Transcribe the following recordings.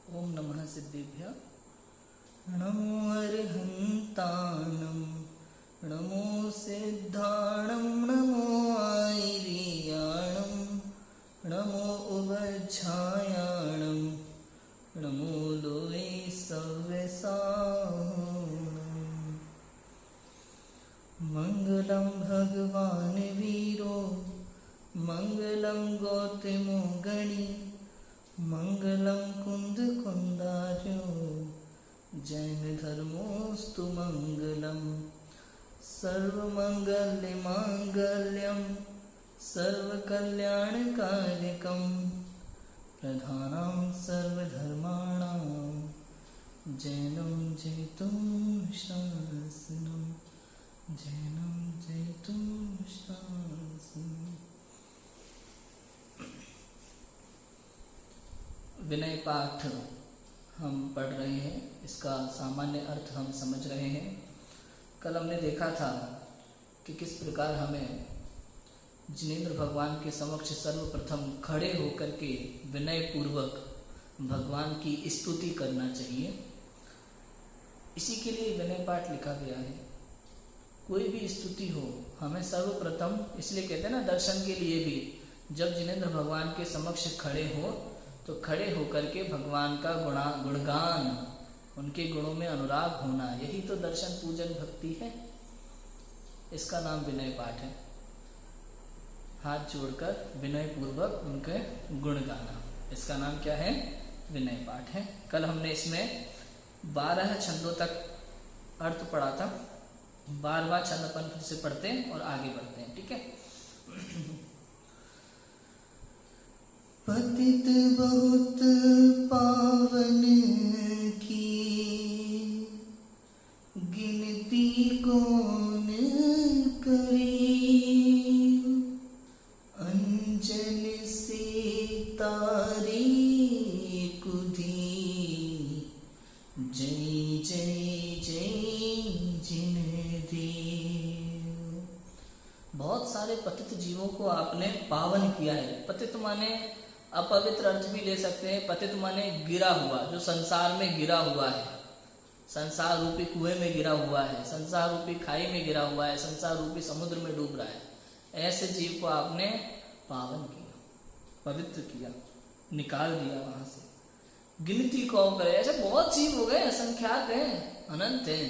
ओम नमः सिद्धेभ्यः। नमो अर्हन्तानं नमो सिद्धाणं नमो आयर्याणं नमो उवज्झायाणं नमो लोये सव्यसायणं। मंगलं भगवान् वीरो मंगलं गौतमो गणी मंगलं कुंद कुंदार्यो जैन धर्मोस्तु मंगलम। सर्वमंगल्य मांगल्यम सर्वकल्याणकारिकम प्रधानं सर्वधर्माणां जैनं जयतुं शासनं जैनं जयतुं शासनं। विनय पाठ हम पढ़ रहे हैं, इसका सामान्य अर्थ हम समझ रहे हैं। कल हमने देखा था कि किस प्रकार हमें जिनेंद्र भगवान के समक्ष सर्वप्रथम खड़े होकर के विनय पूर्वक भगवान की स्तुति करना चाहिए। इसी के लिए विनय पाठ लिखा गया है। कोई भी स्तुति हो हमें सर्वप्रथम, इसलिए कहते हैं ना, दर्शन के लिए भी जब जिनेंद्र भगवान के समक्ष खड़े हो तो खड़े होकर के भगवान का गुणगान, उनके गुणों में अनुराग होना, यही तो दर्शन पूजन भक्ति है। इसका नाम विनय पाठ है। हाथ जोड़कर विनय पूर्वक उनके गुण गाना, इसका नाम क्या है? विनय पाठ है। कल हमने इसमें 12 छंदों तक अर्थ पढ़ा था। 12वां छंद अपन फिर से पढ़ते हैं और आगे बढ़ते हैं, ठीक है। पतित बहुत पावन की गिनती कौन करे, अंजन से तारे कुधी जय जय जय जिन देव। बहुत सारे पतित जीवों को आपने पावन किया है। पतित माने अपवित्र अर्थ भी ले सकते हैं। पतित माने गिरा हुआ, जो संसार में गिरा हुआ है, संसार रूपी कुएं में गिरा हुआ है, संसार रूपी खाई में गिरा हुआ है, संसार रूपी समुद्र में डूब रहा है। ऐसे जीव को आपने पावन किया, पवित्र किया, निकाल दिया वहां से। गिनती कौन करे, ऐसे बहुत जीव हो गए, असंख्यात हैं, अनंत हैं,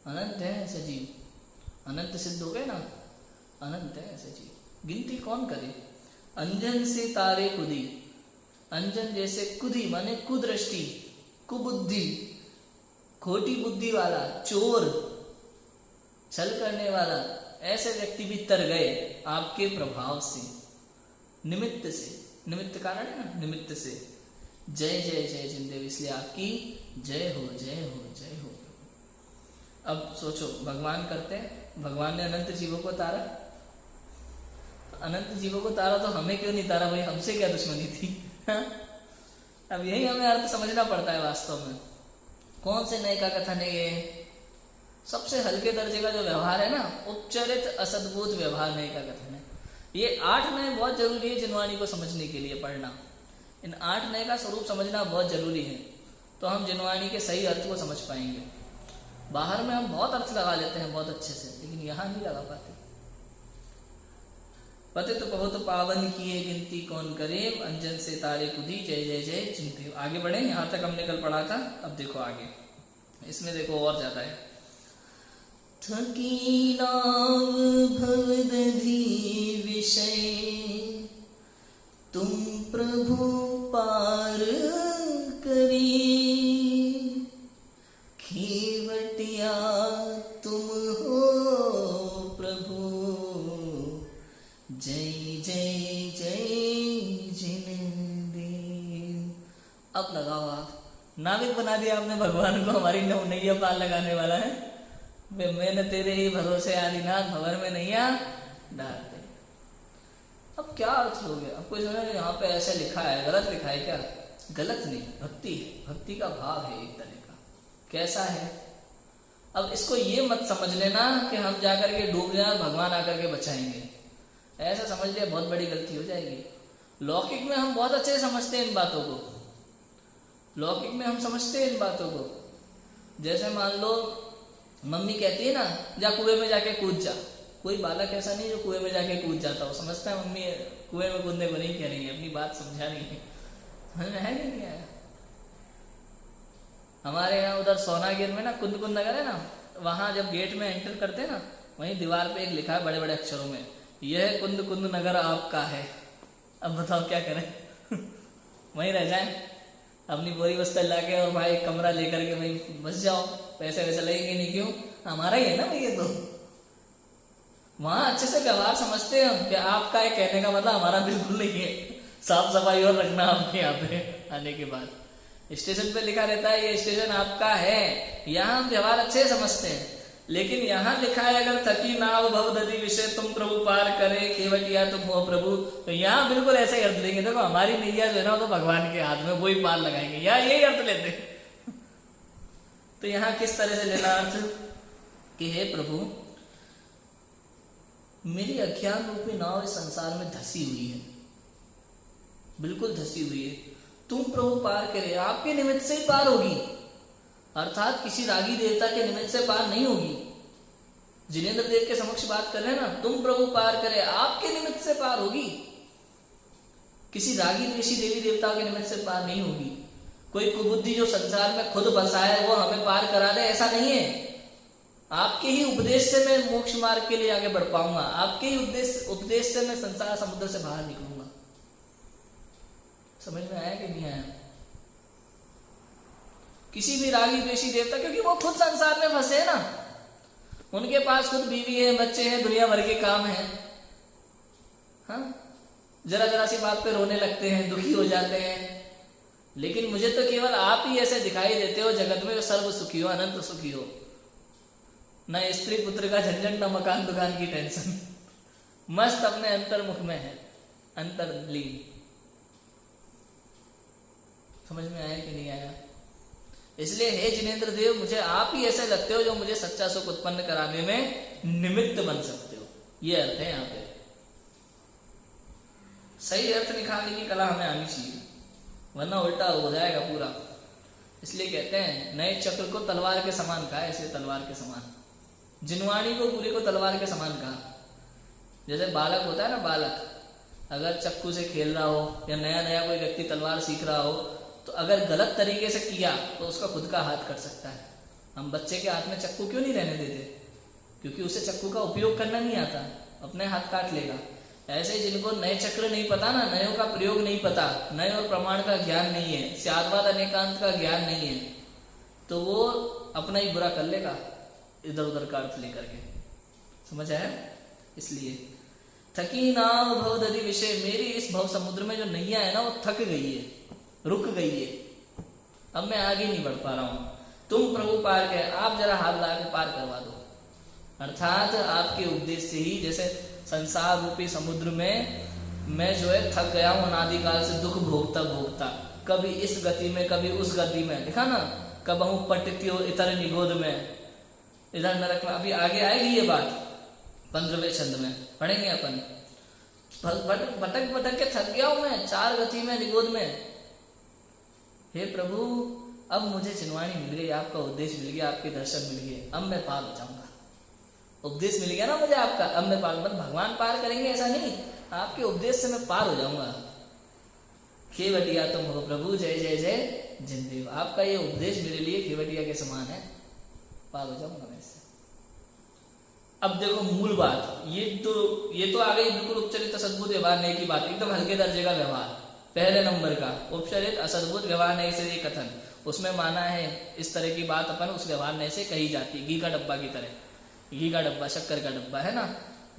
अनंत हैं ऐसे जीव। अनंत सिद्ध हो गए ना, अनंत है ऐसे जीव, गिनती कौन करे। अंजन से तारे कुदी, अंजन जैसे कुदी माने कुदृष्टि, कुबुद्धि, खोटी बुद्धि वाला, चोर, छल करने वाला, ऐसे व्यक्ति भी तर गए आपके प्रभाव से, निमित्त से। निमित्त कारण है ना, निमित्त से। जय जय जय जिनदेव, इसलिए आपकी जय हो जय हो जय हो। अब सोचो, भगवान करते हैं, भगवान ने अनंत जीवों को तारा, अनंत जीवों को तारा तो हमें क्यों नहीं तारा भाई? हमसे क्या दुश्मनी थी? अब यही हमें अर्थ समझना पड़ता है वास्तव में। कौन से नए का कथन है ये? सबसे हल्के दर्जे का जो व्यवहार है ना, उपचरित असद्भुत व्यवहार नए का कथन है। ये 8 नए बहुत जरूरी है जिनवाणी को समझने के लिए पढ़ना। इन 8 नए का स्वरूप समझना बहुत जरूरी है, तो हम जिनवाणी के सही अर्थ को समझ पाएंगे। बाहर में हम बहुत अर्थ लगा लेते हैं बहुत अच्छे से, लेकिन यहाँ नहीं लगा पाते। पतित बहुत पावन किए गिनती कौन करे, अंजन से तारे कुदी जय जय जय चिंते। आगे बढ़े, यहाँ तक हमने कल पढ़ा था। अब देखो आगे, इसमें देखो और ज्यादा है। थकी नाव भवदधि विषय, तुम प्रभु पार करी, खेवटिया तुम हो प्रभु, जय जय जय जिन देव। अब लगाओ आप, नाविक बना दिया आपने भगवान को, हमारी नैया पार लगाने वाला है। मैंने तेरे ही भरोसे आदिनाथ, भंवर में नैया डालते। अब क्या अर्थ हो गया? अब कोई समझ, यहाँ पे ऐसे लिखा है, गलत लिखा है क्या? गलत नहीं, भक्ति है, भक्ति का भाव है एक तरह का। कैसा है? अब इसको ये मत समझ लेना कि हम जाकर के डूब जाए, भगवान आकर के बचाएंगे। ऐसा समझ लिया बहुत बड़ी गलती हो जाएगी। लौकिक में हम बहुत अच्छे से समझते हैं इन बातों को, लौकिक में हम समझते हैं इन बातों को। जैसे मान लो मम्मी कहती है ना, जा कुएं में जाके कूद जा। कोई बालक ऐसा नहीं जो कुएं में जाके कूद जाता हो, समझता है मम्मी कुएं में कूदने को नहीं कह रही है, अपनी बात समझा रही है। समझ में है कि नहीं आया? हमारे यहाँ उधर सोनागिर में ना कुंद कुंद नगर है ना, वहां जब गेट में एंटर करते हैं ना, वहीं दीवार पे एक लिखा है बड़े बड़े अक्षरों में, यह कुंद कुंद नगर आपका है। अब बताओ क्या करें? वहीं रह जाए, अपनी बोरी बस्तर लाके और भाई एक कमरा लेकर के वहीं बस जाओ, पैसे वैसे लगेंगे नहीं, क्यों? हमारा ही है ना भाई ये तो। वहां अच्छे से व्यवहार समझते हैं हम कि आपका है कहने का मतलब हमारा बिल्कुल नहीं है। साफ सफाई और रखना आपके यहाँ पे आने के बाद। स्टेशन पे लिखा रहता है ये स्टेशन आपका है, यहाँ हम व्यवहार अच्छे से समझते हैं। लेकिन यहाँ लिखा है अगर थकी नाव भव दधी विषय तुम प्रभु पार करे, केवटिया तुम हो प्रभु, तो यहाँ बिल्कुल ऐसे अर्थ लेंगे। देखो हमारी नैया जो है ना तो भगवान के हाथ में, वही पार लगाएंगे, यहाँ यही अर्थ लेते। तो यहाँ किस तरह से लेना अर्थ कि हे प्रभु मेरी अज्ञान रूपी नाव इस संसार में धसी हुई है, बिल्कुल धसी हुई है, तुम प्रभु पार करे, आपके निमित्त से ही पार होगी, अर्थात किसी रागी देवता के निमित्त से पार नहीं होगी। जिनेंद्र देव के समक्ष बात कर रहे हैं ना, तुम प्रभु पार करे, आपके निमित्त से पार होगी, किसी रागी द्वेषी देवी देवता के निमित्त से पार नहीं होगी। कोई कुबुद्धि जो संसार में खुद बसा है वो हमें पार करा दे, ऐसा नहीं है। आपके ही उपदेश से मैं मोक्ष मार्ग के लिए आगे बढ़ पाऊंगा, आपके ही उपदेश से मैं संसार समुद्र से बाहर निकलूंगा। समझ में आया कि नहीं आया? किसी भी रागी द्वेषी देवता, क्योंकि वो खुद संसार में फंसे हैं ना, उनके पास खुद बीवी है, बच्चे हैं, दुनिया भर के काम है। हाँ, जरा जरा सी बात पे रोने लगते हैं, दुखी हो जाते हैं। लेकिन मुझे तो केवल आप ही ऐसे दिखाई देते हो जगत में, जो सर्व सुखी हो, अनंत सुखी हो, न स्त्री पुत्र का झंझट, न मकान दुकान की टेंशन, मस्त अपने अंतर्मुख में है, अंतर्लीन। समझ में आया कि नहीं आया? इसलिए हे जिनेंद्र देव, मुझे आप ही ऐसे लगते हो जो मुझे सच्चा सुख उत्पन्न कराने में निमित्त बन सकते हो। ये अर्थ है यहाँ पे। सही अर्थ निकालने की कला हमें आनी चाहिए, वरना उल्टा हो जाएगा पूरा। इसलिए कहते हैं नए चक्र को तलवार के समान कहा, ऐसे तलवार के समान। जिनवाणी को पूरे को तलवार के समान कहा। जैसे बालक होता है ना, बालक अगर चक्कू से खेल रहा हो या नया नया कोई व्यक्ति तलवार सीख रहा हो, तो अगर गलत तरीके से किया तो उसका खुद का हाथ कट सकता है। हम बच्चे के हाथ में चक्कू क्यों नहीं रहने देते? क्योंकि उसे चक्कू का उपयोग करना नहीं आता, अपने हाथ काट लेगा। ऐसे जिनको नए चक्र नहीं पता ना, नयों का प्रयोग नहीं पता, नए और प्रमाण का ज्ञान नहीं है, स्याद्वाद अनेकांत का ज्ञान नहीं है, तो वो अपना ही बुरा कर लेगा इधर उधर का अर्थ लेकर के। समझ आया? इसलिए थकी नाव भव दधि विषय, मेरी इस भव समुद्र में जो नैया है ना वो थक गई है, रुक गई है, अब मैं आगे नहीं बढ़ पा रहा हूं। तुम प्रभु पार गए, आप जरा हाथ ला के पार करवा दो। अर्थात आपके उपदेश से ही, जैसे संसार रूपी समुद्र में मैं जो है थक गया हूं अनादिकाल से, दुख भोगता भोगता, कभी इस गति में कभी उस गति में, देखा ना, कबहू पटत्यो इतर निगोद में, इधर नरक में। अभी आगे आएगी ये बात 15वें छंद में पढ़ेंगे अपन। भटक भटक के थक गया हूं मैं, 4 गति में, निगोद में। हे प्रभु, अब मुझे चिन्हवाणी मिल गई, आपका उपदेश मिल गया, आपके दर्शन मिल गए, अब मैं पार हो जाऊंगा। उपदेश मिल गया ना मुझे आपका, अब मैं पार, मतलब भगवान पार करेंगे ऐसा नहीं, आपके उपदेश से मैं पार हो जाऊंगा। खेवटिया तुम हो प्रभु, जय जय जय जिनदेव। आपका ये उपदेश मेरे लिए खेवटिया के समान है, पार हो जाऊंगा मैं इससे। अब देखो मूल बात, ये तो आ गई बिल्कुल उपचरित सद्भुत व्यवहार नहीं की बात, एकदम हल्के दर्जे का व्यवहार, पहले नंबर का। उपचरित असद्भुत व्यवहार नहीं से ये कथन, उसमें माना है इस तरह की बात अपन उस व्यवहार नहीं से कही जाती, घी का डब्बा की तरह। घी का डब्बा, शक्कर का डब्बा है ना,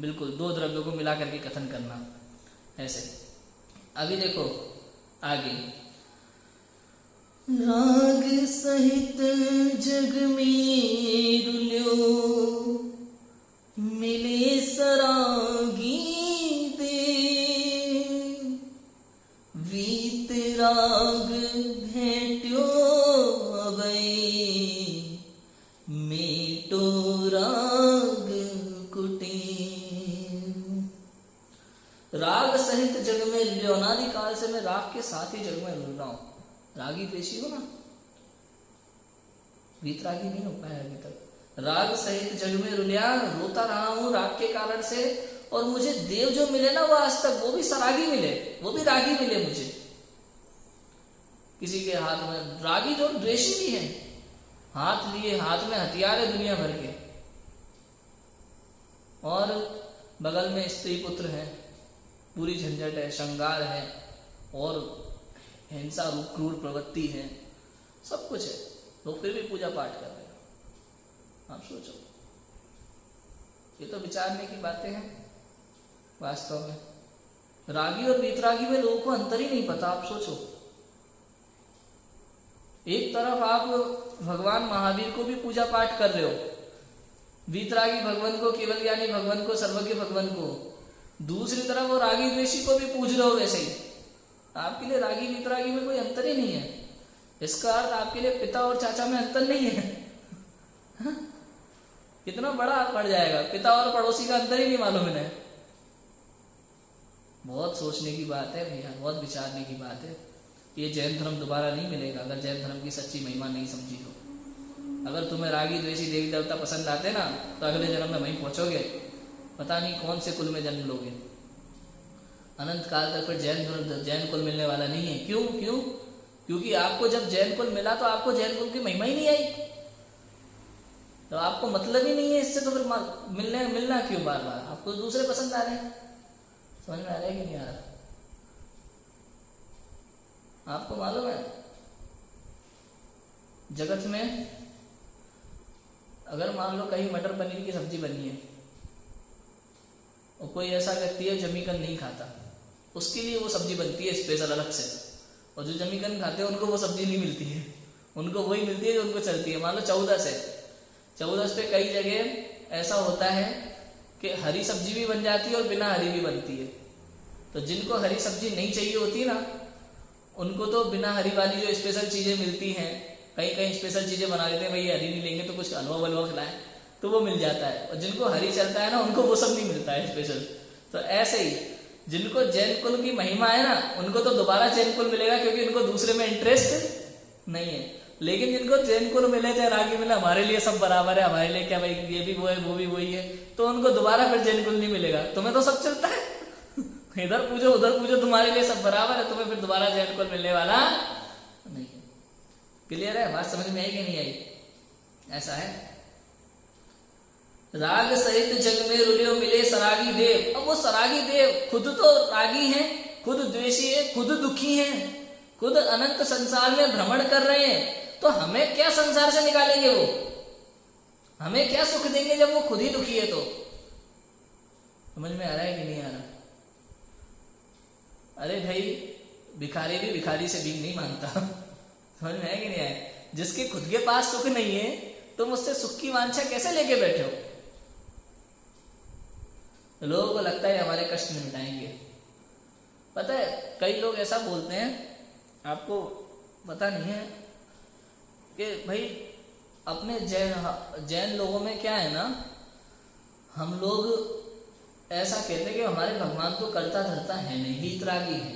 बिल्कुल 2 द्रव्यों को मिला करके कथन करना ऐसे। अभी देखो आगे, राग सहित जग में रुल्यो, मिले सरागी दे, वीत राग भेट्यो अबै, मेटो राग कुटे। राग सहित जग में लियो, अनादि काल से मैं राग के साथ ही जग में रुल रहा हूं। रागी द्वेषी हो ना, वीतरागी नहीं हो पाया अभी तक। राग सहित जग में रुलिया, रोता रहा हूं राग के कारण से, और मुझे देव जो मिले ना वो आज तक वो भी सरागी मिले, वो भी रागी मिले मुझे। किसी के हाथ में रागी जो द्वेषी भी है, हाथ लिए हाथ में हथियार है दुनिया भर के, और बगल में स्त्री पुत्र है, पूरी झंझट है, श्रृंगार है, और हिंसा रूप क्रूर प्रवृत्ति है, सब कुछ है, लोग फिर भी पूजा पाठ कर रहे हैं। आप सोचो, ये तो विचारने की बातें हैं वास्तव में। रागी और वीतरागी में लोगों को अंतर ही नहीं पता। आप सोचो, एक तरफ आप भगवान महावीर को भी पूजा पाठ कर रहे हो, वीतरागी भगवान को, केवल ज्ञानी भगवान को, सर्वज्ञ भगवान को, दूसरी तरफ वो रागी द्वेषी को भी पूज रहे हो वैसे ही। आपके लिए रागी वीतरागी में कोई अंतर ही नहीं है। इसका अर्थ आपके लिए पिता और चाचा में अंतर नहीं है। कितना बड़ा पड़ जाएगा, पिता और पड़ोसी का अंतर ही नहीं मालूम इन्हें। बहुत सोचने की बात है भैया, बहुत विचारने की बात है। ये जैन धर्म दोबारा नहीं मिलेगा अगर जैन धर्म की सच्ची महिमा नहीं समझी हो। अगर तुम्हें रागी द्वेषी देवी देवता पसंद आते ना, तो अगले जन्म में वहीं पहुंचोगे, पता नहीं कौन से कुल में जन्म लोगे। अनंत काल तक फिर जैन कुल मिलने वाला नहीं है। क्यों? क्योंकि आपको जब जैन कुल मिला तो आपको जैन कुल की महिमा ही नहीं आई, तो आपको मतलब ही नहीं है इससे, तो फिर मिलना क्यों बार बार? आपको दूसरे पसंद आ रहे हैं। समझ में आ रहा है कि नहीं आ रहा? आपको मालूम है जगत में अगर मान लो कहीं मटर पनीर की सब्जी बनी है और कोई ऐसा व्यक्ति है जमीकन नहीं खाता, उसके लिए वो सब्जी बनती है स्पेशल अलग से, और जो जमीकन खाते हैं उनको वो सब्जी नहीं मिलती है, उनको वही मिलती है जो उनको चलती है। मान लो 14 पे कई जगह ऐसा होता है कि हरी सब्जी भी बन जाती है और बिना हरी भी बनती है। तो जिनको हरी सब्जी नहीं चाहिए होती ना, उनको तो बिना हरी वाली जो स्पेशल चीजें मिलती हैं, कहीं स्पेशल चीजें बना देते हैं, भाई हरी नहीं लेंगे तो कुछ हलवा वलवा खिलाएं, तो वो मिल जाता है। और जिनको हरी चलता है ना, उनको वो सब नहीं मिलता है स्पेशल। तो ऐसे ही जिनको जैन कुल की महिमा है ना, उनको तो दोबारा जैन कुल मिलेगा, क्योंकि उनको दूसरे में इंटरेस्ट नहीं है। लेकिन जिनको जैन कुल मिले, चाहे रागी मिले, हमारे लिए सब बराबर है, हमारे लिए क्या भाई, ये भी वो है वो भी वही है, तो उनको दोबारा फिर जैन कुल नहीं मिलेगा। तुम्हें तो सब चलता है, इधर पूजो उधर पूजो, तुम्हारे लिए सब बराबर है, तुम्हें फिर दोबारा जैन कुल मिलने वाला नहीं। क्लियर है? बात समझ में आई कि नहीं आई? ऐसा है। राग सहित जग में रुलियो मिले सरागी देव। अब वो सरागी देव खुद तो रागी हैं, खुद द्वेषी है, खुद दुखी हैं, खुद अनंत संसार में भ्रमण कर रहे हैं, तो हमें क्या संसार से निकालेंगे? वो हमें क्या सुख देंगे जब वो खुद ही दुखी है? तो समझ में आ रहा है कि नहीं आ रहा? अरे भाई, भिखारी भी भिखारी से भीख नहीं मांगता। समझ में है कि नहीं आया? जिसके खुद के पास सुख नहीं है, तुम उससे सुख की वांछा कैसे लेके बैठे हो? लोगों को लगता है हमारे कष्ट में मिटाएंगे। पता है, कई लोग ऐसा बोलते हैं, आपको पता नहीं है कि भाई अपने जैन लोगों में क्या है ना, हम लोग ऐसा कहते हैं कि हमारे भगवान तो करता धरता है नहीं, वीतरागी है,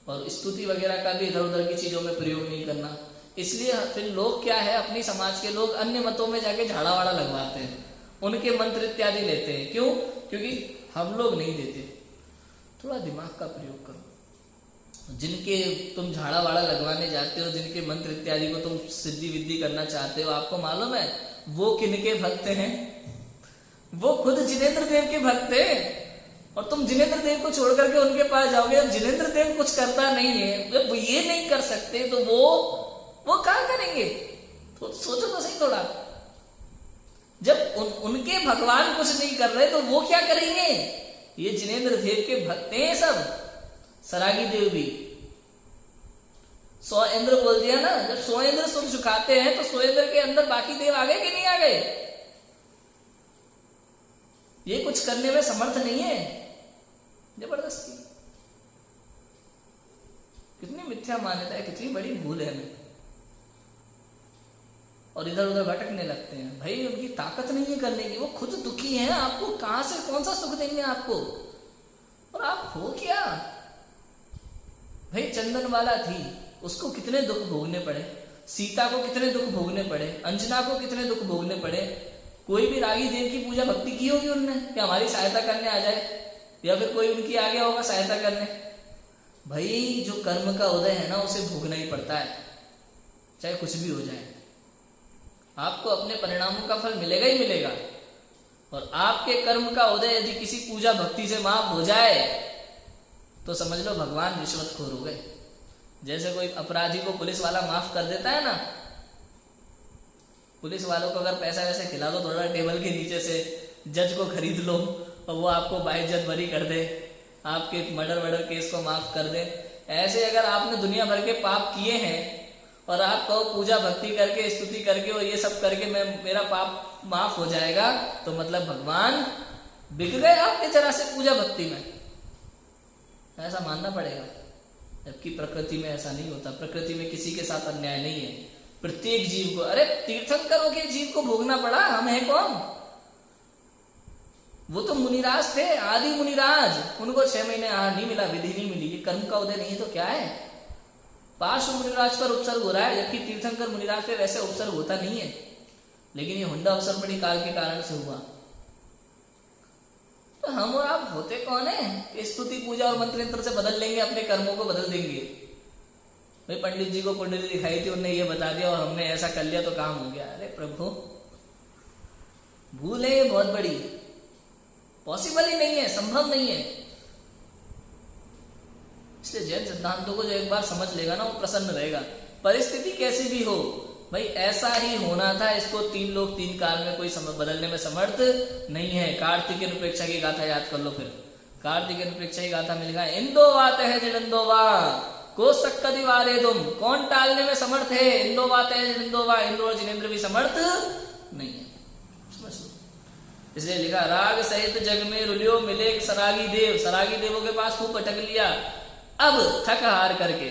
और स्तुति वगैरह का भी इधर उधर की चीजों में प्रयोग नहीं करना। इसलिए फिर लोग क्या है, अपनी समाज के लोग अन्य मतों में जाके झाड़ा वाड़ा लगवाते हैं, उनके मंत्र इत्यादि लेते हैं। क्यों? क्योंकि हम लोग नहीं देते। थोड़ा दिमाग का प्रयोग करो। जिनके तुम झाड़ा वाड़ा लगवाने जाते हो, जिनके मंत्र इत्यादि को तुम सिद्धि विद्धि करना चाहते हो, आपको मालूम है वो किनके भक्त हैं? वो खुद जिनेंद्र देव के भक्त हैं। और तुम जिनेंद्र देव को छोड़ करके उनके पास जाओगे, जब जिनेंद्र देव कुछ करता नहीं है, जब ये नहीं कर सकते, तो वो क्या करेंगे? तो सोचो तो सही थोड़ा। जब उनके भगवान कुछ नहीं कर रहे, तो वो क्या करेंगे? ये जिनेंद्र देव के भक्त हैं सब, सरागी देव भी। 100 इंद्र बोल दिया ना, जब 100 इंद्र सुर झुकाते हैं, तो 100 इंद्र के अंदर बाकी देव आ गए कि नहीं आ गए? ये कुछ करने में समर्थ नहीं है, जबरदस्ती। कितनी मिथ्या मान्यता है, कितनी बड़ी भूल है हमें, और इधर उधर भटकने लगते हैं। भाई उनकी ताकत नहीं है करने की, वो खुद दुखी हैं, आपको कहां से कौन सा सुख देंगे आपको? और आप हो क्या? भाई चंदन वाला थी, उसको कितने दुख भोगने पड़े, सीता को कितने दुख भोगने पड़े, अंजना को कितने दुख भोगने पड़े। कोई भी रागी देव की पूजा भक्ति की होगी उनने कि हमारी सहायता करने आ जाए, या फिर कोई उनकी आ गया होगा सहायता करने। भाई जो कर्म का उदय है ना उसे भोगना ही पड़ता है, चाहे कुछ भी हो जाए। आपको अपने परिणामों का फल मिलेगा ही मिलेगा। और आपके कर्म का उदय यदि किसी पूजा भक्ति से माफ हो जाए तो समझ लो भगवान रिश्वतखोर हो गए। जैसे कोई अपराधी को पुलिस वाला माफ कर देता है ना, पुलिस वालों को अगर पैसा वैसे खिला दो थोड़ा टेबल के नीचे से, जज को खरीद लो और वो आपको बाइज्जत बरी कर दे, आपके मर्डर केस को माफ कर दे। ऐसे अगर आपने दुनिया भर के पाप किए हैं और आप कहो पूजा भक्ति करके स्तुति करके और ये सब करके मेरा पाप माफ हो जाएगा, तो मतलब भगवान बिक गए आपके जरा से पूजा भक्ति में, ऐसा मानना पड़ेगा। जबकि प्रकृति में ऐसा नहीं होता। प्रकृति में किसी के साथ अन्याय नहीं है, प्रत्येक जीव को। अरे तीर्थंकरों के जीव को भोगना पड़ा, हम है कौन? वो तो मुनिराज थे, आदि मुनिराज, उनको 6 महीने आहार नहीं मिला, विधि नहीं मिली। ये कर्म का उदय नहीं है तो क्या है? पार्श्व मुनिराज पर उपसर्ग हो रहा है, जबकि तीर्थंकर मुनिराज पे वैसे उपसर्ग होता नहीं है, लेकिन ये हुंडा अवसर बड़ी काल के कारण से हुआ। तो हम और आप होते कौन है कि स्तुति पूजा और मंत्र यंत्र से बदल लेंगे, अपने कर्मों को बदल देंगे। भाई पंडित जी को कुंडली दिखाई थी, उन्होंने ये बता दिया और हमने ऐसा कर लिया तो काम हो गया। अरे प्रभु, भूल है ये बहुत बड़ी, पॉसिबल ही नहीं है, संभव नहीं है। इसलिए जैन सिद्धांतों को जो एक बार समझ लेगा ना वो प्रसन्न रहेगा। परिस्थिति कैसी भी हो, भाई ऐसा ही होना था, इसको 3 लोग 3 काल में कोई बदलने में समर्थ नहीं है। कार्तिकेय उपेक्षा की गाथा याद कर लो, फिर कार्तिकेय उपेक्षा की गाथा मिलेगा, इंदो वाते है जिनंदोवा को सक्कदी वारे तुम, कौन टालने में समर्थ है? इंदो वाते है जिनंदोवा, इंद्र और जिनेन्द्र भी समर्थ नहीं है। समझ लो, इसलिए लिखा राग सहित जग में रुलियो मिले सरागी देव, सरागी देवों के पास खूब अटक लिया, अब थक हार करके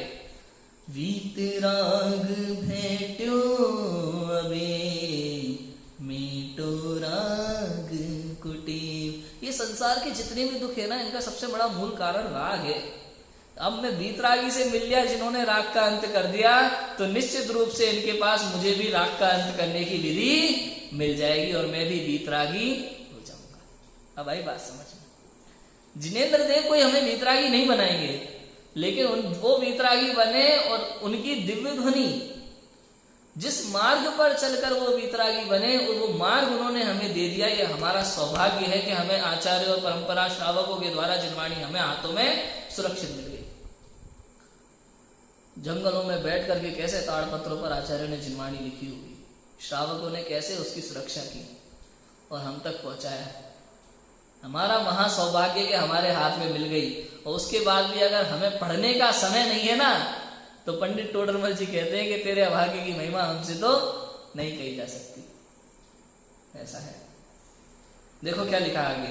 वीतराग भेट्यो अबे मीटो राग कुटीर। ये संसार के जितने भी दुख है ना, इनका सबसे बड़ा मूल कारण राग है। अब मैं वीतरागी से मिल लिया जिन्होंने राग का अंत कर दिया, तो निश्चित रूप से इनके पास मुझे भी राग का अंत करने की विधि मिल जाएगी और मैं भी वीतरागी हो जाऊंगा। अब आई बात समझ में। जिनेन्द्र देव कोई हमें वीतरागी नहीं बनाएंगे, लेकिन वो वीतरागी बने और उनकी दिव्य ध्वनि, जिस मार्ग पर चलकर वो वीतरागी बने और वो मार्ग उन्होंने हमें दे दिया। ये हमारा सौभाग्य है कि हमें आचार्य और परंपरा श्रावकों के द्वारा जिनवाणी हमें हाथों में सुरक्षित मिल गई। जंगलों में बैठ करके कैसे ताड़पत्रों पर आचार्य ने जिनवाणी लिखी होगी, श्रावकों ने कैसे उसकी सुरक्षा की और हम तक पहुंचाया। हमारा महा सौभाग्य के हमारे हाथ में मिल गई। और उसके बाद भी अगर हमें पढ़ने का समय नहीं है ना, तो पंडित टोडरमल जी कहते हैं कि तेरे अभाग्य की महिमा हमसे तो नहीं कही जा सकती। ऐसा है। देखो क्या लिखा आगे,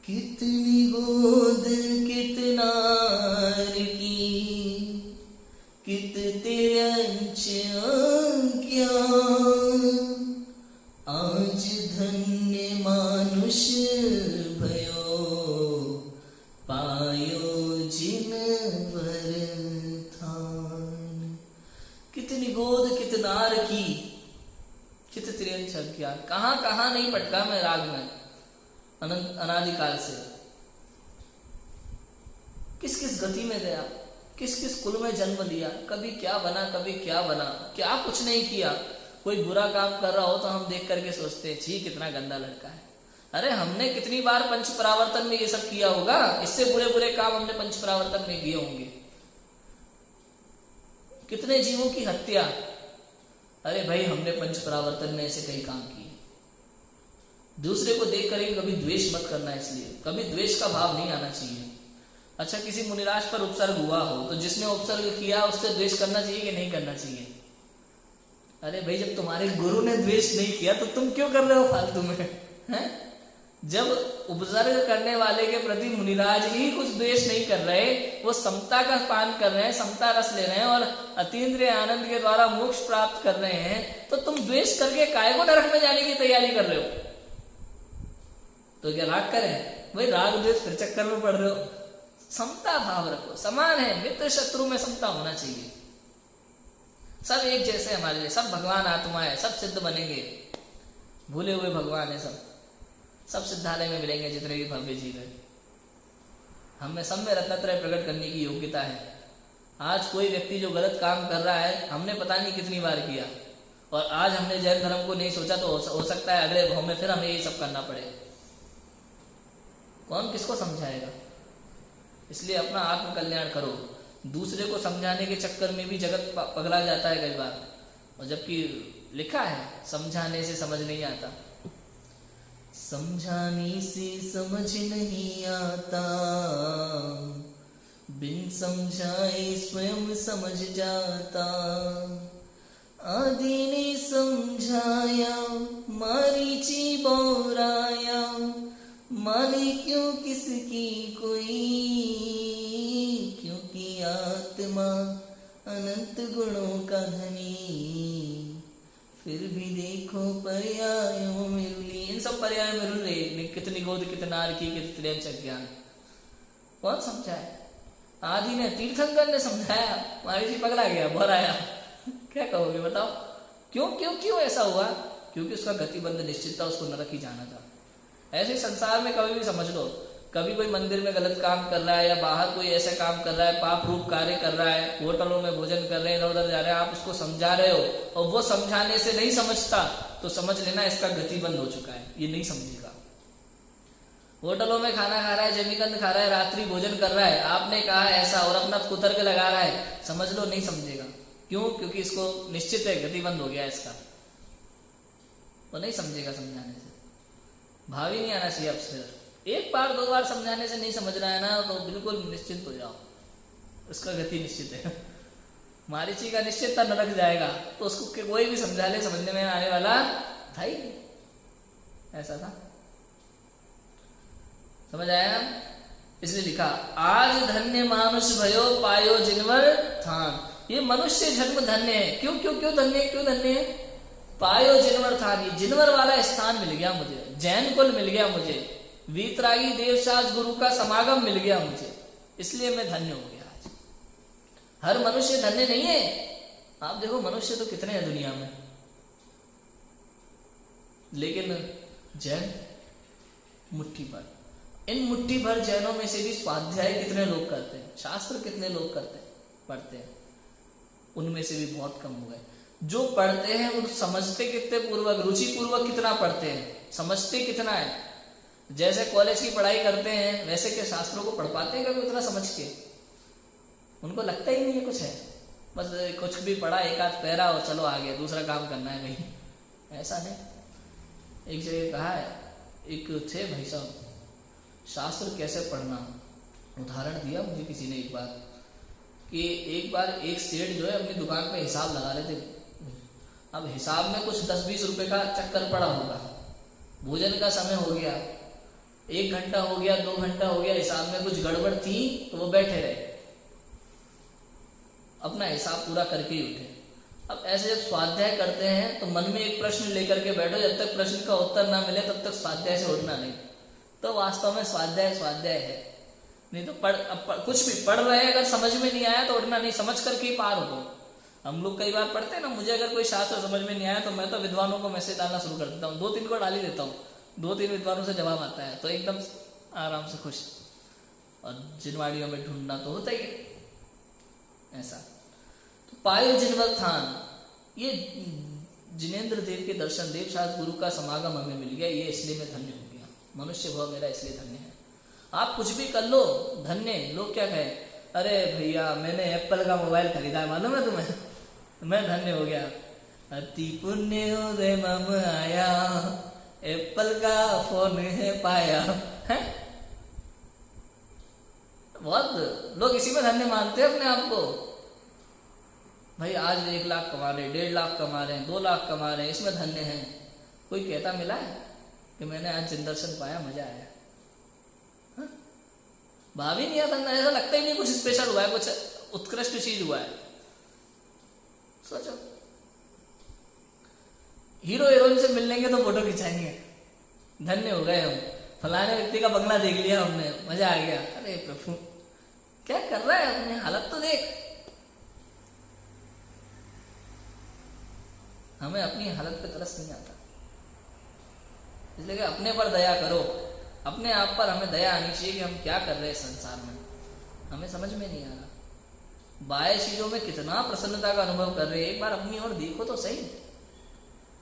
कितनी गोद कितनार की, कित तेरे अंश क्या, आज धन्य मानुष भयो, पायो जिन वरथान। कितनी गोद कितनार की, कित तिरंश क्या, कहां कहां नहीं पटका मैं राग में अनंत अनादिकाल से। किस किस गति में गया, किस किस कुल में जन्म लिया, कभी क्या बना कभी क्या बना, क्या कुछ नहीं किया। कोई बुरा काम कर रहा हो तो हम देख करके सोचते हैं छी कितना गंदा लड़का है। अरे हमने कितनी बार पंच परावर्तन में ये सब किया होगा, इससे बुरे बुरे काम हमने पंच परावर्तन में किए होंगे। कितने जीवों की हत्या, अरे भाई हमने पंच परावर्तन में ऐसे कई काम किए। दूसरे को देख कर कभी द्वेष मत करना, इसलिए कभी द्वेष का भाव नहीं आना चाहिए। अच्छा किसी मुनिराज पर उपसर्ग हुआ हो तो जिसने उपसर्ग किया उससे द्वेष करना चाहिए कि नहीं करना चाहिए? अरे भाई जब तुम्हारे गुरु ने द्वेष नहीं किया तो तुम क्यों कर रहे हो फालतू में, हैं? जब उपसर्ग करने वाले के प्रति मुनिराज ही कुछ द्वेष नहीं कर रहे, वो समता का पान कर रहे हैं, समता रस ले रहे हैं और अतीन्द्रिय आनंद के द्वारा मोक्ष प्राप्त कर रहे हैं, तो तुम द्वेष करके काय को नरक में जाने की तैयारी कर रहे हो? तो क्या राग करें? भाई राग द्वेष फिर चक्कर में पड़ रहे हो। समता भाव रखो, समान है, मित्र शत्रु में समता होना चाहिए। सब एक जैसे हमारे लिए, सब भगवान आत्मा है, सब सिद्ध बनेंगे, भूले हुए भगवान है सब सिद्धालय में मिलेंगे जितने भी भव्य जीव है। हमें सब में रत्नत्रय प्रकट करने की योग्यता है। आज कोई व्यक्ति जो गलत काम कर रहा है, हमने पता नहीं कितनी बार किया, और आज हमने जैन धर्म को नहीं सोचा तो हो सकता है अगले भाव में फिर हमें यही सब करना पड़े। कौन किसको समझाएगा? इसलिए अपना आत्म कल्याण करो। दूसरे को समझाने के चक्कर में भी जगत पगला जाता है कई बार, और जबकि लिखा है समझाने से समझ नहीं आता। समझाने से समझ नहीं आता, बिन समझाए स्वयं समझ जाता। आदि ने समझाया, मारीची बोराया, माने क्यों किसकी कोई, क्योंकि आत्मा अनंत गुणों का धनी। फिर भी देखो पर्यायों में रुली, इन सब पर्यायों में रुल रही, कितनी गोद कितना की कितने ज्ञान। कौन समझाए? आदि ने, तीर्थंकर ने समझाया, महर्षि पगला गया, भर आया। क्या कहोगे बताओ? क्यों क्यों क्यों ऐसा हुआ? क्योंकि उसका गतिबंध निश्चित था, उसको नरक ही जाना था। ऐसे संसार में कभी भी समझ लो, कभी कोई मंदिर में गलत काम कर रहा है या बाहर कोई ऐसे काम कर रहा है, पाप रूप कार्य कर रहा है, होटलों में भोजन कर रहे हैं, इधर उधर जा रहे हैं, आप उसको समझा रहे हो और वो समझाने से नहीं समझता, तो समझ लेना इसका गति बंद हो चुका है, ये नहीं समझेगा। होटलों में खाना खा रहा है, जमीकंद खा रहा है, रात्रि भोजन कर रहा है, आपने कहा ऐसा और अपना कुतर्क लगा रहा है, समझ लो नहीं समझेगा। क्यों? क्योंकि इसको निश्चित है गति बंद हो गया इसका, वो नहीं समझेगा। समझाने से भाव ही नहीं आना चाहिए। अब सिर्फ एक बार दो बार समझाने से नहीं समझ रहा है ना, तो बिल्कुल निश्चिंत हो जाओ, उसका गति निश्चित है। मारीची का निश्चित था नरक जाएगा, तो उसको कोई भी समझा ले समझने में आने वाला था ही नहीं, ऐसा था। समझ आया? इसलिए लिखा, आज धन्य मानुष भयो पायो जिनवर थान। ये मनुष्य जन्म धन्य है। क्यों क्यों क्यों धन्य है? क्यों धन्य है? पायो जिनवर थान, ये जिनवर वाला स्थान मिल गया मुझे, जैन कुल मिल गया मुझे, वीतरागी देवशास गुरु का समागम मिल गया मुझे, इसलिए मैं धन्य हो गया आज। हर मनुष्य धन्य नहीं है। आप देखो मनुष्य तो कितने हैं दुनिया में, लेकिन जैन मुट्ठी भर। इन मुट्ठी भर जैनों में से भी स्वाध्याय कितने लोग करते हैं, शास्त्र कितने लोग करते हैं, पढ़ते हैं, उनमें से भी बहुत कम हो गए। जो पढ़ते हैं वो समझते कितने पूर्वक, रुचि पूर्वक कितना पढ़ते हैं, समझते कितना है। जैसे कॉलेज की पढ़ाई करते हैं वैसे के शास्त्रों को पढ़ पाते हैं कभी उतना समझ के? उनको लगता ही नहीं है कुछ है, बस कुछ भी पढ़ा, एक आध पैरा और चलो आगे, दूसरा काम करना है कहीं। ऐसा नहीं। एक जगह कहा है, एक थे भाई साहब, शास्त्र कैसे पढ़ना, उदाहरण दिया मुझे किसी ने एक बार, कि एक बार एक सेठ जो है अपनी दुकान पे हिसाब लगा रहे थे। अब हिसाब में कुछ 10-20 रुपए का चक्कर पड़ा होगा, भोजन का समय हो गया, 1 घंटा हो गया, 2 घंटा हो गया, हिसाब में कुछ गड़बड़ थी तो वो बैठे रहे, अपना हिसाब पूरा करके ही उठे। अब ऐसे जब स्वाध्याय करते हैं तो मन में एक प्रश्न लेकर के बैठो, जब तक प्रश्न का उत्तर ना मिले तब तक स्वाध्याय से उठना नहीं, तो वास्तव में स्वाध्याय स्वाध्याय है। नहीं तो कुछ भी पढ़ रहे हैं, अगर समझ में नहीं आया तो उठना नहीं, समझ करके ही पार हो। हम लोग कई बार पढ़ते हैं ना, मुझे अगर कोई शास्त्र समझ में नहीं आया तो मैं तो विद्वानों को मैसेज डालना शुरू कर देता हूँ, 2-3 को डाल ही देता हूँ, 2-3 विद्वानों से जवाब आता है तो एकदम आराम से खुश। और जिनवाड़ियों में ढूंढना तो होता ही है ऐसा। तो पायो जिनवर थान, ये जिनेंद्र देव के दर्शन, देवशास गुरु का समागम हमें मिल गया, ये इसलिए मैं धन्य हो गया, मनुष्य भाव मेरा इसलिए धन्य है। आप कुछ भी कर लो धन्य। लोग क्या कहे, अरे भैया मैंने एप्पल का मोबाइल खरीदा है, मालूम है तुम्हें, मैं धन्य हो गया। अति पुण्य उदय मम आया, एप्पल का फोन है पाया है। बहुत लोग इसी में धन्य मानते हैं अपने आप को। भाई आज 1 लाख कमा रहे, 1.5 लाख कमा रहे हैं, 2 लाख कमा रहे हैं, इसमें धन्य है। कोई कहता मिला है कि मैंने आज जिन दर्शन पाया, मजा आया? भाव ही नहीं आता, ऐसा लगता ही नहीं कुछ स्पेशल हुआ है, कुछ उत्कृष्ट चीज हुआ है। सोचो, हीरो हीरोइन से मिल लेंगे तो फोटो खिंचाएंगे, धन्य हो गए हम, फलाने व्यक्ति का बंगला देख लिया हमने, मजा आ गया। अरे प्रभु, क्या कर रहा है, अपनी हालत तो देख। हमें अपनी हालत पे तरस नहीं आता, इसलिए कि अपने पर दया करो। अपने आप पर हमें दया आनी चाहिए कि हम क्या कर रहे हैं संसार में, हमें समझ में नहीं आ रहा। बाह्य चीजों में कितना प्रसन्नता का अनुभव कर रहे हैं, एक बार अपनी ओर देखो तो सही।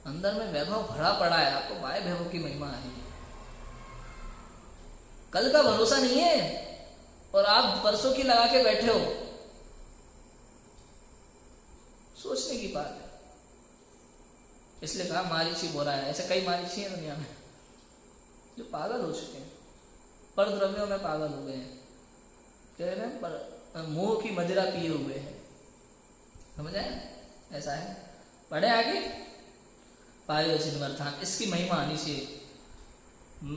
अंदर में वैभव भरा पड़ा है, आपको बाह्य वैभव की महिमा आएगी। कल का भरोसा नहीं है और आप परसों की लगा के बैठे हो, सोचने की बात है। इसलिए कहा मारीची बोरा है। ऐसे कई मारीची हैं दुनिया में जो पागल हो चुके हैं, पर द्रव्यों में पागल हो गए हैं, कह रहे हैं पर मोह की मदिरा पिए हुए हैं। समझ आए? ऐसा है। पढ़े आगे, पायो जिनवर्थान, इसकी महिमा आनी चाहिए।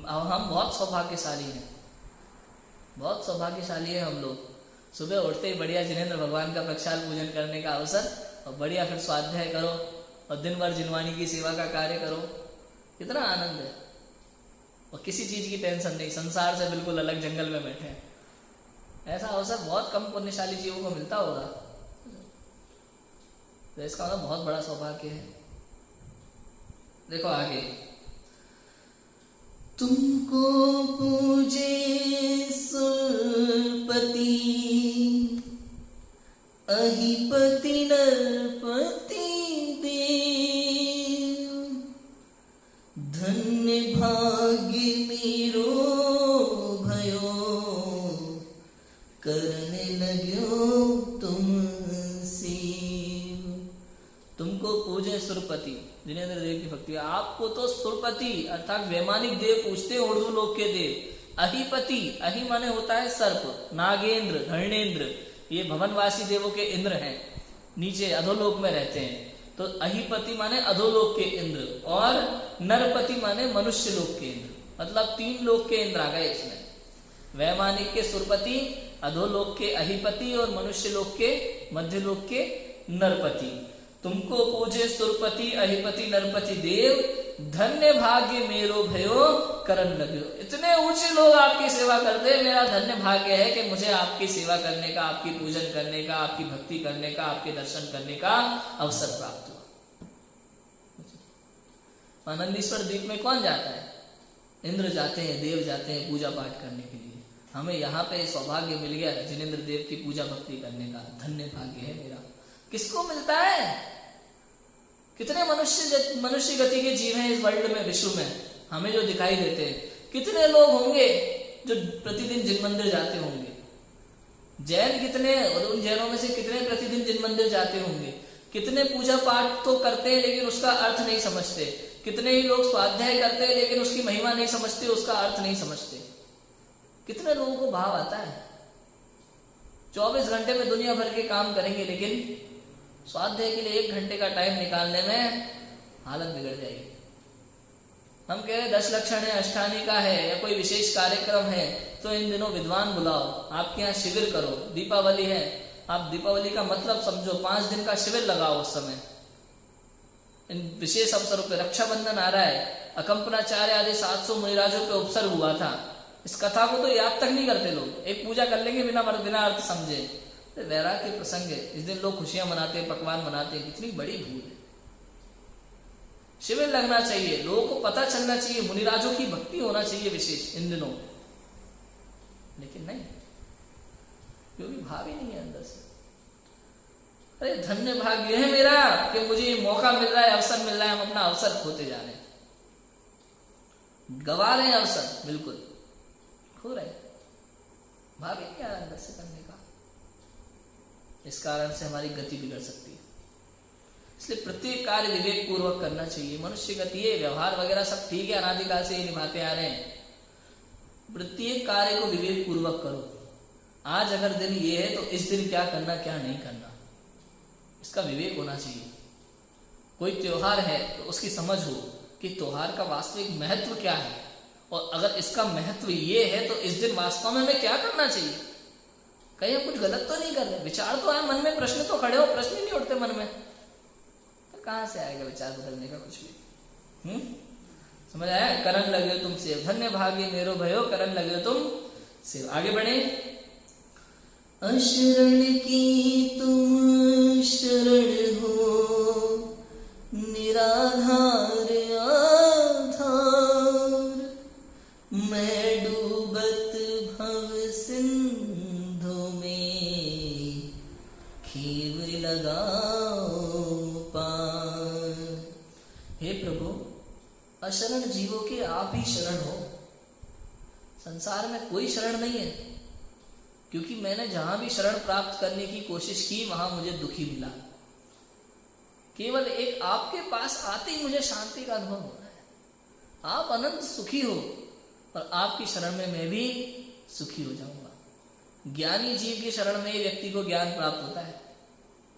हम बहुत सौभाग्यशाली हैं, बहुत सौभाग्यशाली है हम लोग। सुबह उठते ही बढ़िया जिनेंद्र भगवान का प्रक्षाल पूजन करने का अवसर, और बढ़िया फिर स्वाध्याय करो और दिन भर जिनवानी की सेवा का कार्य करो, कितना आनंद है। और किसी चीज की टेंशन नहीं, संसार से बिल्कुल अलग जंगल में बैठे हैं। ऐसा अवसर बहुत कम पुण्यशाली जीवों को मिलता होगा, तो इसका मतलब बहुत बड़ा सौभाग्य है। देखो आगे, तुमको पूजे सुरपति अहिपति नरपति देव, धन्य भाग्य मेरो भयो, करने लग्यो तुमसे। तुमको पूजे सुरपति, जिनेंद्र देव की भक्ति। आपको तो सुरपति अर्थात वैमानिक देव पूछते हैं, उर्दू लोक के देव। अहिपति, अहि माने होता है सर्प, नागेंद्र, धर्णेंद्र, ये भवनवासी देवों के इंद्र हैं, नीचे अधोलोक में रहते हैं। तो अहिपति माने अधोलोक के इंद्र, और नरपति माने मनुष्य लोक के इंद्र, मतलब 3 लोक के इंद्र आ गए इसमें। वैमानिक के सुरपति, अधोलोक के अहिपति और मनुष्य लोक के मध्य लोक के नरपति। तुमको पूजे सुरपति अहिपति नरपति देव, धन्य भाग्य मेरो भयो, करन लग्यो। इतने ऊंचे लोग आपकी सेवा करते, मेरा धन्य भाग्य है कि मुझे आपकी सेवा करने का, आपकी पूजन करने का, आपकी भक्ति करने का, आपके दर्शन करने का अवसर प्राप्त हुआ। आनंदीश्वर द्वीप में कौन जाता है? इंद्र जाते हैं, देव जाते हैं पूजा पाठ करने के लिए। हमें यहाँ पे सौभाग्य मिल गया जिनेंद्र देव की पूजा भक्ति करने का, धन्य भाग्य है मेरा। किसको मिलता है? कितने मनुष्य गति के जीव हैं इस वर्ल्ड में, विश्व में, हमें जो दिखाई देते हैं। कितने लोग होंगे जो प्रतिदिन जिन मंदिर जाते होंगे? जैन कितने, और उन जैनों में से कितने प्रतिदिन जिन मंदिर जाते होंगे? कितने पूजा पाठ तो करते हैं लेकिन उसका अर्थ नहीं समझते। कितने ही लोग स्वाध्याय करते हैं लेकिन उसकी महिमा नहीं समझते, उसका अर्थ नहीं समझते। कितने लोगों को भाव आता है? 24 घंटे में दुनिया भर के काम करेंगे लेकिन स्वाध्याय के लिए 1 घंटे का टाइम निकालने में हालत बिगड़ जाएगी। हम कह रहे 10 लक्षण है, अष्टानी का है, या कोई विशेष कार्यक्रम है, तो इन दिनों विद्वान बुलाओ, आपके यहाँ शिविर करो। दीपावली है, आप दीपावली का मतलब समझो, 5 दिन का शिविर लगाओ उस समय इन विशेष अवसरों पे। रक्षाबंधन आ रहा है, अकंपनाचार्य आदि 700 मुनिराजों पे उपसर्ग हुआ था। इस कथा को तो याद तक नहीं करते लोग, एक पूजा कर लेंगे बिना अर्थ समझे। वैराग्य के प्रसंग है, इस दिन लोग खुशियां मनाते हैं, पकवान मनाते हैं, कितनी बड़ी भूल है। शिविर लगना चाहिए, लोगों को पता चलना चाहिए, मुनिराजों की भक्ति होना चाहिए विशेष इन दिनों, लेकिन नहीं, क्योंकि भाव ही नहीं है अंदर से। अरे धन्य भाग्य है मेरा कि मुझे ये मौका मिल रहा है, अवसर मिल रहा है। हम अपना अवसर खोते जा रहे हैं, गवा रहे हैं अवसर, बिल्कुल खो रहे हैं, भाव ही नहीं आ रहा अंदर से करने का। इस कारण से हमारी गति बिगड़ सकती है। इसलिए प्रत्येक कार्य विवेक पूर्वक करना चाहिए। मनुष्य गति है, व्यवहार वगैरह सब ठीक है, अनादिकाल से ये निभाते आ रहे हैं। प्रत्येक कार्य को विवेक पूर्वक करो। आज अगर दिन ये है तो इस दिन क्या करना क्या नहीं करना, इसका विवेक होना चाहिए। कोई त्योहार है तो उसकी समझ हो कि त्योहार का वास्तविक महत्व क्या है, और अगर इसका महत्व ये है तो इस दिन वास्तव में हमें क्या करना चाहिए। कहीं हम कुछ गलत तो नहीं कर रहे, विचार तो आए मन में, प्रश्न तो खड़े हो, प्रश्न ही नहीं उठते मन में, तो कहां से आएगा विचार बदलने का कुछ भी। समझ आया? करन लगे तुम सेव, धन्य भाग्य मेरो भयो, करन लगे तुम सेव। आगे बढ़े, अशरण की तुम शरण हो, निराधार आधार, मैं डूबत भव सिंधु में, खेव लगाओ पार। हे प्रभु, अशरण जीवों के आप ही शरण हो। संसार में कोई शरण नहीं है, क्योंकि मैंने जहां भी शरण प्राप्त करने की कोशिश की वहां मुझे दुखी मिला। केवल एक आपके पास आते ही मुझे शांति का अनुभव हो रहा है। आप अनंत सुखी हो और आपकी शरण में मैं भी सुखी हो जाऊंगा। ज्ञानी जीव की शरण में व्यक्ति को ज्ञान प्राप्त होता है,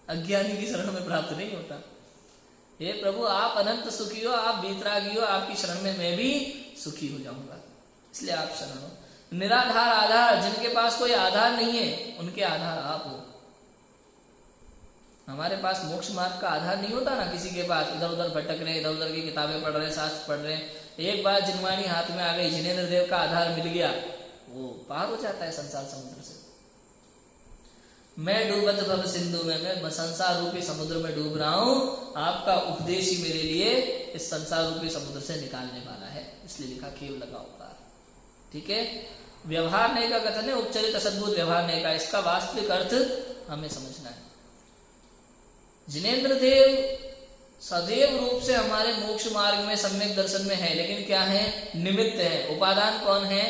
अज्ञानी की शरण में प्राप्त नहीं होता। हे प्रभु, आप अनंत सुखी हो, आप वीतरागी हो, आपकी शरण में मैं भी सुखी हो जाऊंगा, इसलिए आप शरण हो। निराधार आधार, जिनके पास कोई आधार नहीं है उनके आधार आप हो। हमारे पास मोक्ष मार्ग का आधार नहीं होता ना, किसी के पास इधर उधर भटक रहे, इधर उधर की किताबें पढ़ रहे, शास्त्र पढ़ रहे, एक बार जिनवाणी हाथ में आ गई, जिनेंद्र देव का आधार मिल गया, वो पार हो जाता है संसार समुद्र से। मैं डूबत भव सिंधु में, मैं संसार रूपी समुद्र में डूब रहा हूं, आपका उपदेश ही मेरे लिए इस संसार रूपी समुद्र से निकालने वाला है, इसलिए लिखा खेव लगाओ पार। ठीक है, व्यवहार नहीं का कथन है, उपचरित असद्भुत व्यवहार नहीं का, इसका वास्तविक अर्थ हमें समझना है। जिनेंद्र देव सदैव रूप से हमारे मोक्ष मार्ग में सम्यक दर्शन में है, लेकिन क्या है, निमित्त है। उपादान कौन है,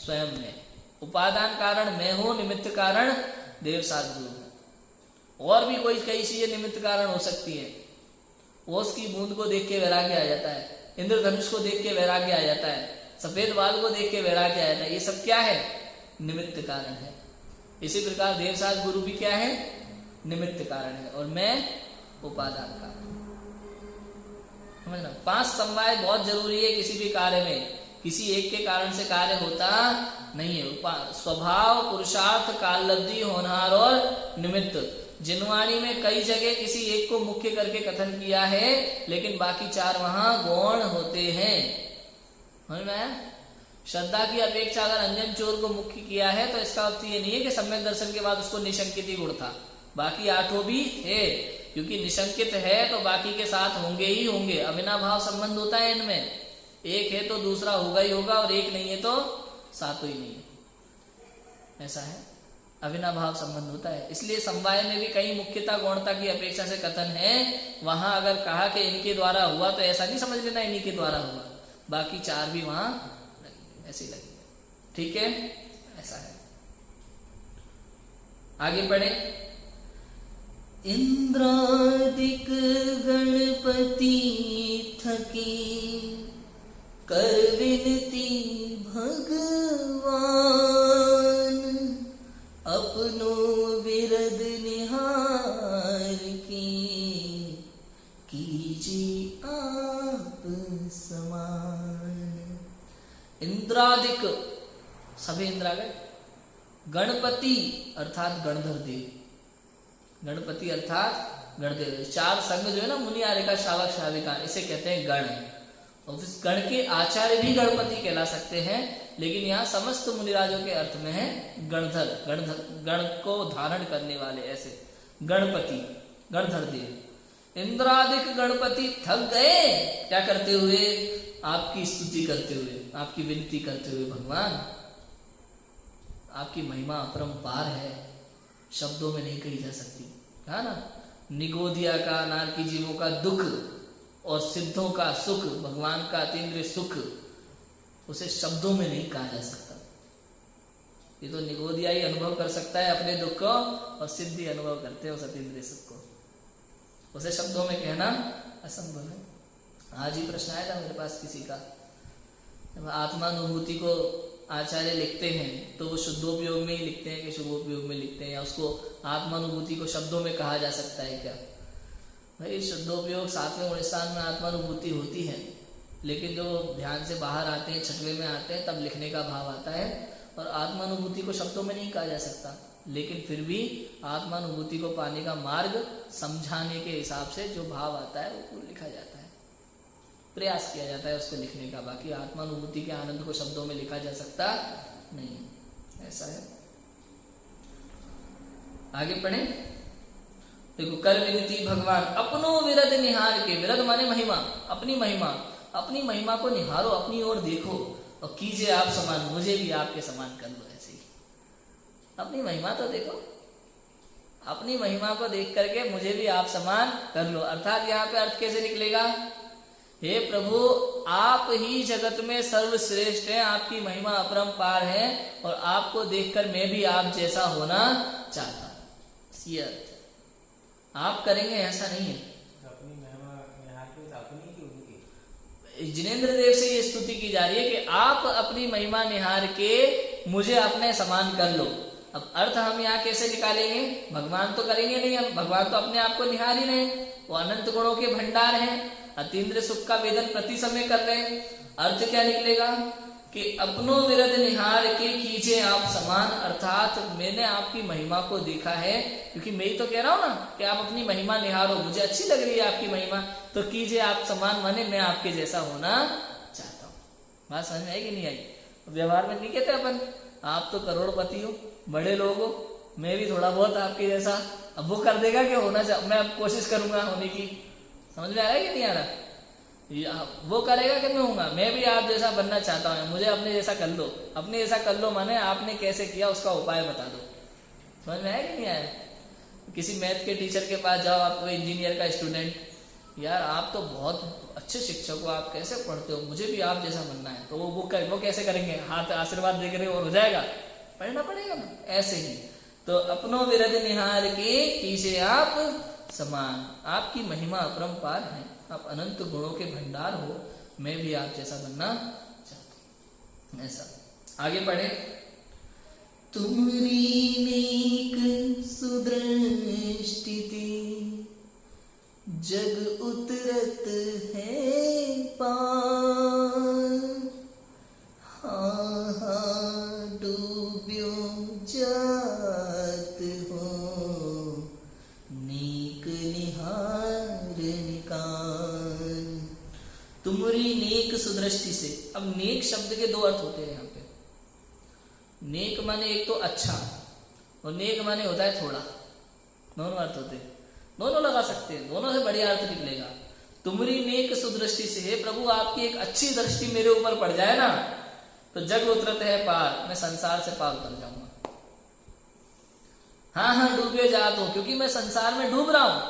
स्वयं में। उपादान कारण मैं हूं, निमित्त कारण देव साधु है। और भी कोई कई चीजें निमित्त कारण हो सकती है। ओस की बूंद को देख के वैराग्य आ जाता है, इंद्रधनुष को देख के वैराग्य आ जाता है, सफेद बाल को देख के वैराग्य आ जाता है। ये सब क्या है, निमित्त कारण है। इसी प्रकार देवसाज गुरु भी क्या है, निमित्त कारण है, और मैं उपादान कारण। समझना, 5 समवाय बहुत जरूरी है किसी भी कार्य में। किसी एक के कारण से कार्य होता नहीं है। स्वभाव, पुरुषार्थ, काललब्धि, होनहार और निमित्त। जिनवाणी में कई जगह किसी एक को मुख्य करके कथन किया है, लेकिन बाकी 4 वहां गौण होते हैं। समझ में आया? श्रद्धा की अपेक्षा अगर अंजन चोर को मुख्य किया है तो इसका अर्थ ये नहीं है कि सम्यक दर्शन के बाद उसको निशंकित ही गुण था, बाकी 8 भी थे। क्योंकि निशंकित है तो बाकी के साथ होंगे ही होंगे। अविनाभाव संबंध होता है इनमें, एक है तो दूसरा होगा ही होगा, और एक नहीं है तो सातों ही नहीं है। ऐसा है, अविनाभाव संबंध होता है। इसलिए समवाय में भी कई मुख्यता गौणता की अपेक्षा से कथन है। वहां अगर कहा कि इनके द्वारा हुआ तो ऐसा नहीं समझ लेना इन्हीं के द्वारा हुआ, बाकी 4 भी वहां ऐसे लगेंगे। ठीक है, ऐसा है। आगे बढ़े। इंद्रादिक गणपति थकी, कर विनती भगवान, अपनो विरद निहार की, कीजिए आप समान। इंद्रादिक, सभी इंद्र आ गए। गणपति अर्थात गणधर देव, गणपति अर्थात गणदेव। 4 संघ जो है ना, मुनियारिका, शावक, शाविका, इसे कहते हैं गण। और इस गण के आचार्य भी गणपति कहला सकते हैं, लेकिन यहाँ समस्त मुनिराजों के अर्थ में है गणधर, गण को धारण करने वाले, ऐसे गणपति, गणधर देव। इंद्रादिक गणपति थक गए, क्या करते हुए, आपकी स्तुति करते हुए, आपकी विनती करते हुए। भगवान, आपकी महिमा अपरंपार है, शब्दों में नहीं कही जा सकती, है ना। निगोधिया का, नारकी जीवों का दुख और सिद्धों का सुख, भगवान का अतीन्द्रिय सुख, उसे शब्दों में नहीं कहा जा सकता। ये तो निगोधिया ही अनुभव कर सकता है अपने दुख को, और सिद्धि अनुभव करते हैं उस अतीन्द्रिय सुख को। उसे शब्दों में कहना असंभव है। आज ही प्रश्न आया था मेरे पास किसी का, आत्मानुभूति को आचार्य लिखते हैं तो वो शुद्धोपयोग में ही लिखते हैं कि शुभोपयोग में लिखते हैं, या उसको आत्मानुभूति को शब्दों में कहा जा सकता है क्या? भाई, शुद्धोपयोग 7वें गुणस्थान में आत्मानुभूति होती है, लेकिन जो ध्यान से बाहर आते हैं, 6वें में आते हैं, तब लिखने का भाव आता है। और आत्मानुभूति को शब्दों में नहीं कहा जा सकता, लेकिन फिर भी आत्मानुभूति को पाने का मार्ग समझाने के हिसाब से जो भाव आता है वो लिखा जाता है, प्रयास किया जाता है उसको लिखने का। बाकी आत्मानुभूति के आनंद को शब्दों में लिखा जा सकता नहीं, ऐसा है। आगे पढ़े, देखो कर विनती भगवान अपनो विरद निहार के, विरद माने महिमा, अपनी महिमा को निहारो, अपनी ओर देखो और कीजिए आप समान, मुझे भी आपके समान कर लो। ऐसे ही अपनी महिमा तो देखो, अपनी महिमा को देख करके मुझे भी आप समान कर लो। अर्थात यहाँ पे अर्थ कैसे निकलेगा, हे प्रभु आप ही जगत में सर्वश्रेष्ठ हैं, आपकी महिमा अपरंपार है और आपको देखकर मैं भी आप जैसा होना चाहता हूं। ये अर्थ आप करेंगे ऐसा नहीं है। अपनी महिमा निहार के अपनी की उनकी, जिनेंद्र देव से ये स्तुति की जा रही है कि आप अपनी महिमा निहार के मुझे अपने समान कर लो। अब अर्थ हम यहाँ कैसे निकालेंगे, भगवान तो करेंगे नहीं, हम भगवान तो अपने आप को निहार ही नहीं, वो अनंत गुणों के भंडार हैं, अतीन्द्र सुख का वेदन प्रति समय कर रहे हैं। अर्थ क्या निकलेगा कि अपनो विरद निहार के कीजिए आप समान, अर्थात मैंने आपकी महिमा को देखा है, क्योंकि मैं ही तो कह रहा हूं ना कि आप अपनी महिमा निहारो, मुझे अच्छी लग रही है आपकी महिमा, तो कीजिए आप समान माने मैं आपके जैसा होना चाहता हूँ। बात समझ में आई कि नहीं आई? व्यवहार में नहीं कहते अपन आप तो करोड़पति हो, बड़े लोग हो, मैं भी थोड़ा बहुत आपके जैसा, अब वो कर देगा कि होना चाहिए, मैं अब कोशिश करूंगा होने की। समझ में आ रहा है कि नहीं आ रहा? वो करेगा कि मैं हूंगा, मैं भी आप जैसा बनना चाहता हूँ, मुझे अपने जैसा कर लो। अपने जैसा कर लो माने आपने कैसे किया उसका उपाय बता दो। समझ में आया कि नहीं आया? किसी मैथ के टीचर के पास जाओ, आपको इंजीनियर का स्टूडेंट, यार आप तो बहुत अच्छे शिक्षक हो, आप कैसे पढ़ते हो, मुझे भी आप जैसा बनना है, तो वो कैसे करेंगे, हाथ आशीर्वाद दे कर और हो जाएगा, पढ़ना पड़ेगा ना। ऐसे ही तो अपनो विरद निहार के कीजिए आप समान, आपकी महिमा अपरंपार है, आप अनंत गुणों के भंडार हो, मैं भी आप जैसा बनना चाहता हूं। ऐसा आगे पढ़े, तुमरी नेक सुदृष्टि जग उतरत है पार, हाँ हाँ डूब्यो जात हो नेक निहार निकार। तुमरी नेक सुदृष्टि से, अब नेक शब्द के दो अर्थ होते हैं यहाँ पे। नेक माने एक तो अच्छा और नेक माने होता है थोड़ा, दोनों अर्थ होते हैं, दोनों लगा सकते हैं, दोनों से बढ़िया अर्थ निकलेगा। तुमरी नेक सुदृष्टि से, हे प्रभु आपकी एक अच्छी दृष्टि मेरे ऊपर पड़ जाए ना, तो जग उतरत है पार, मैं संसार से पार उतर जाऊंगा। हाँ हाँ डूबे जात हो, क्योंकि मैं संसार में डूब रहा हूं।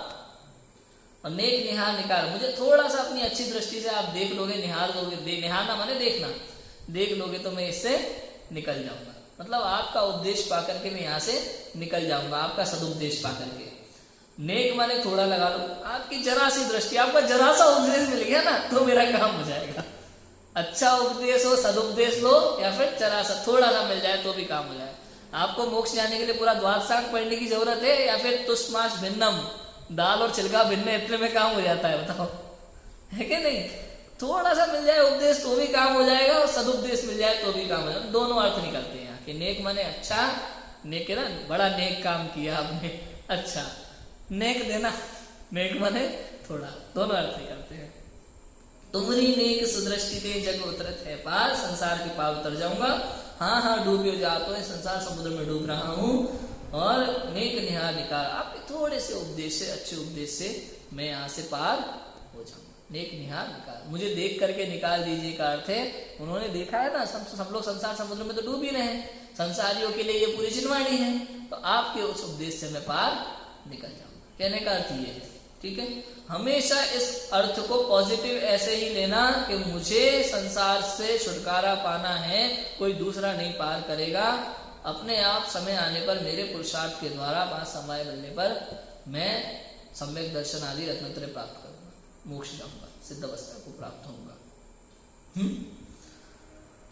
और नेक निहार निकार, मुझे थोड़ा सा अपनी अच्छी दृष्टि से आप देख लोगे, निहार लोगे, निहारना माने देखना, देख लोगे तो मैं इससे निकल जाऊंगा। मतलब आपका उद्देश्य पाकर के मैं यहाँ से निकल जाऊंगा, आपका सदुपदेश पाकर के। नेक माने थोड़ा लगा लो, आपकी जरा सी दृष्टि, आपका जरा सा उपदेश मिल गया ना तो मेरा काम हो जाएगा। अच्छा उपदेश हो, सदुपदेश लो, या फिर जरा सा थोड़ा सा मिल जाए तो भी काम हो जाए। आपको मोक्ष जाने के लिए पूरा द्वादशांग पढ़ने की जरूरत है, या फिर तुष्मास भिन्नम, दाल और छिलका भिन्न, इतने में काम हो जाता है, बताओ है कि नहीं? थोड़ा सा मिल जाए उपदेश तो भी काम हो जाएगा, और सदुपदेश मिल जाए तो भी काम हो जाएगा। दोनों अर्थ निकलते हैं कि नेक माने अच्छा, नेक है ना, बड़ा नेक काम किया आपने, अच्छा नेक देना, नेक माने थोड़ा, दोनों अर्थ निकलते हैं। तुमरी नेक सुदृष्टि दे जग उतरत है पार, संसार के पार उतर जाऊंगा। हाँ हाँ डूबे जातो है, संसार समुद्र में डूब रहा हूँ, और नेक निहार निकार, आपके थोड़े से उपदेश से, अच्छे उपदेश से मैं यहाँ से पार हो जाऊंगा। नेक निहार निकार, मुझे देख करके निकाल दीजिए का अर्थ है, उन्होंने देखा है ना, सब लोग संसार समुद्र में तो डूब ही रहे हैं, संसारियों के लिए ये पूरी चिन्हवाणी है, तो आपके उस उपदेश से मैं पार निकल जाऊंगा। कहने का अर्थ ये है, ठीक है। हमेशा इस अर्थ को पॉजिटिव ऐसे ही लेना कि मुझे संसार से छुटकारा पाना है, कोई दूसरा नहीं पार करेगा, अपने आप समय आने पर, मेरे पुरुषार्थ के द्वारा, बात समय मिलने पर मैं सम्यक दर्शन आदि रत्नत्रय प्राप्त करूंगा, मोक्ष जाऊंगा, सिद्ध अवस्था को प्राप्त होऊंगा।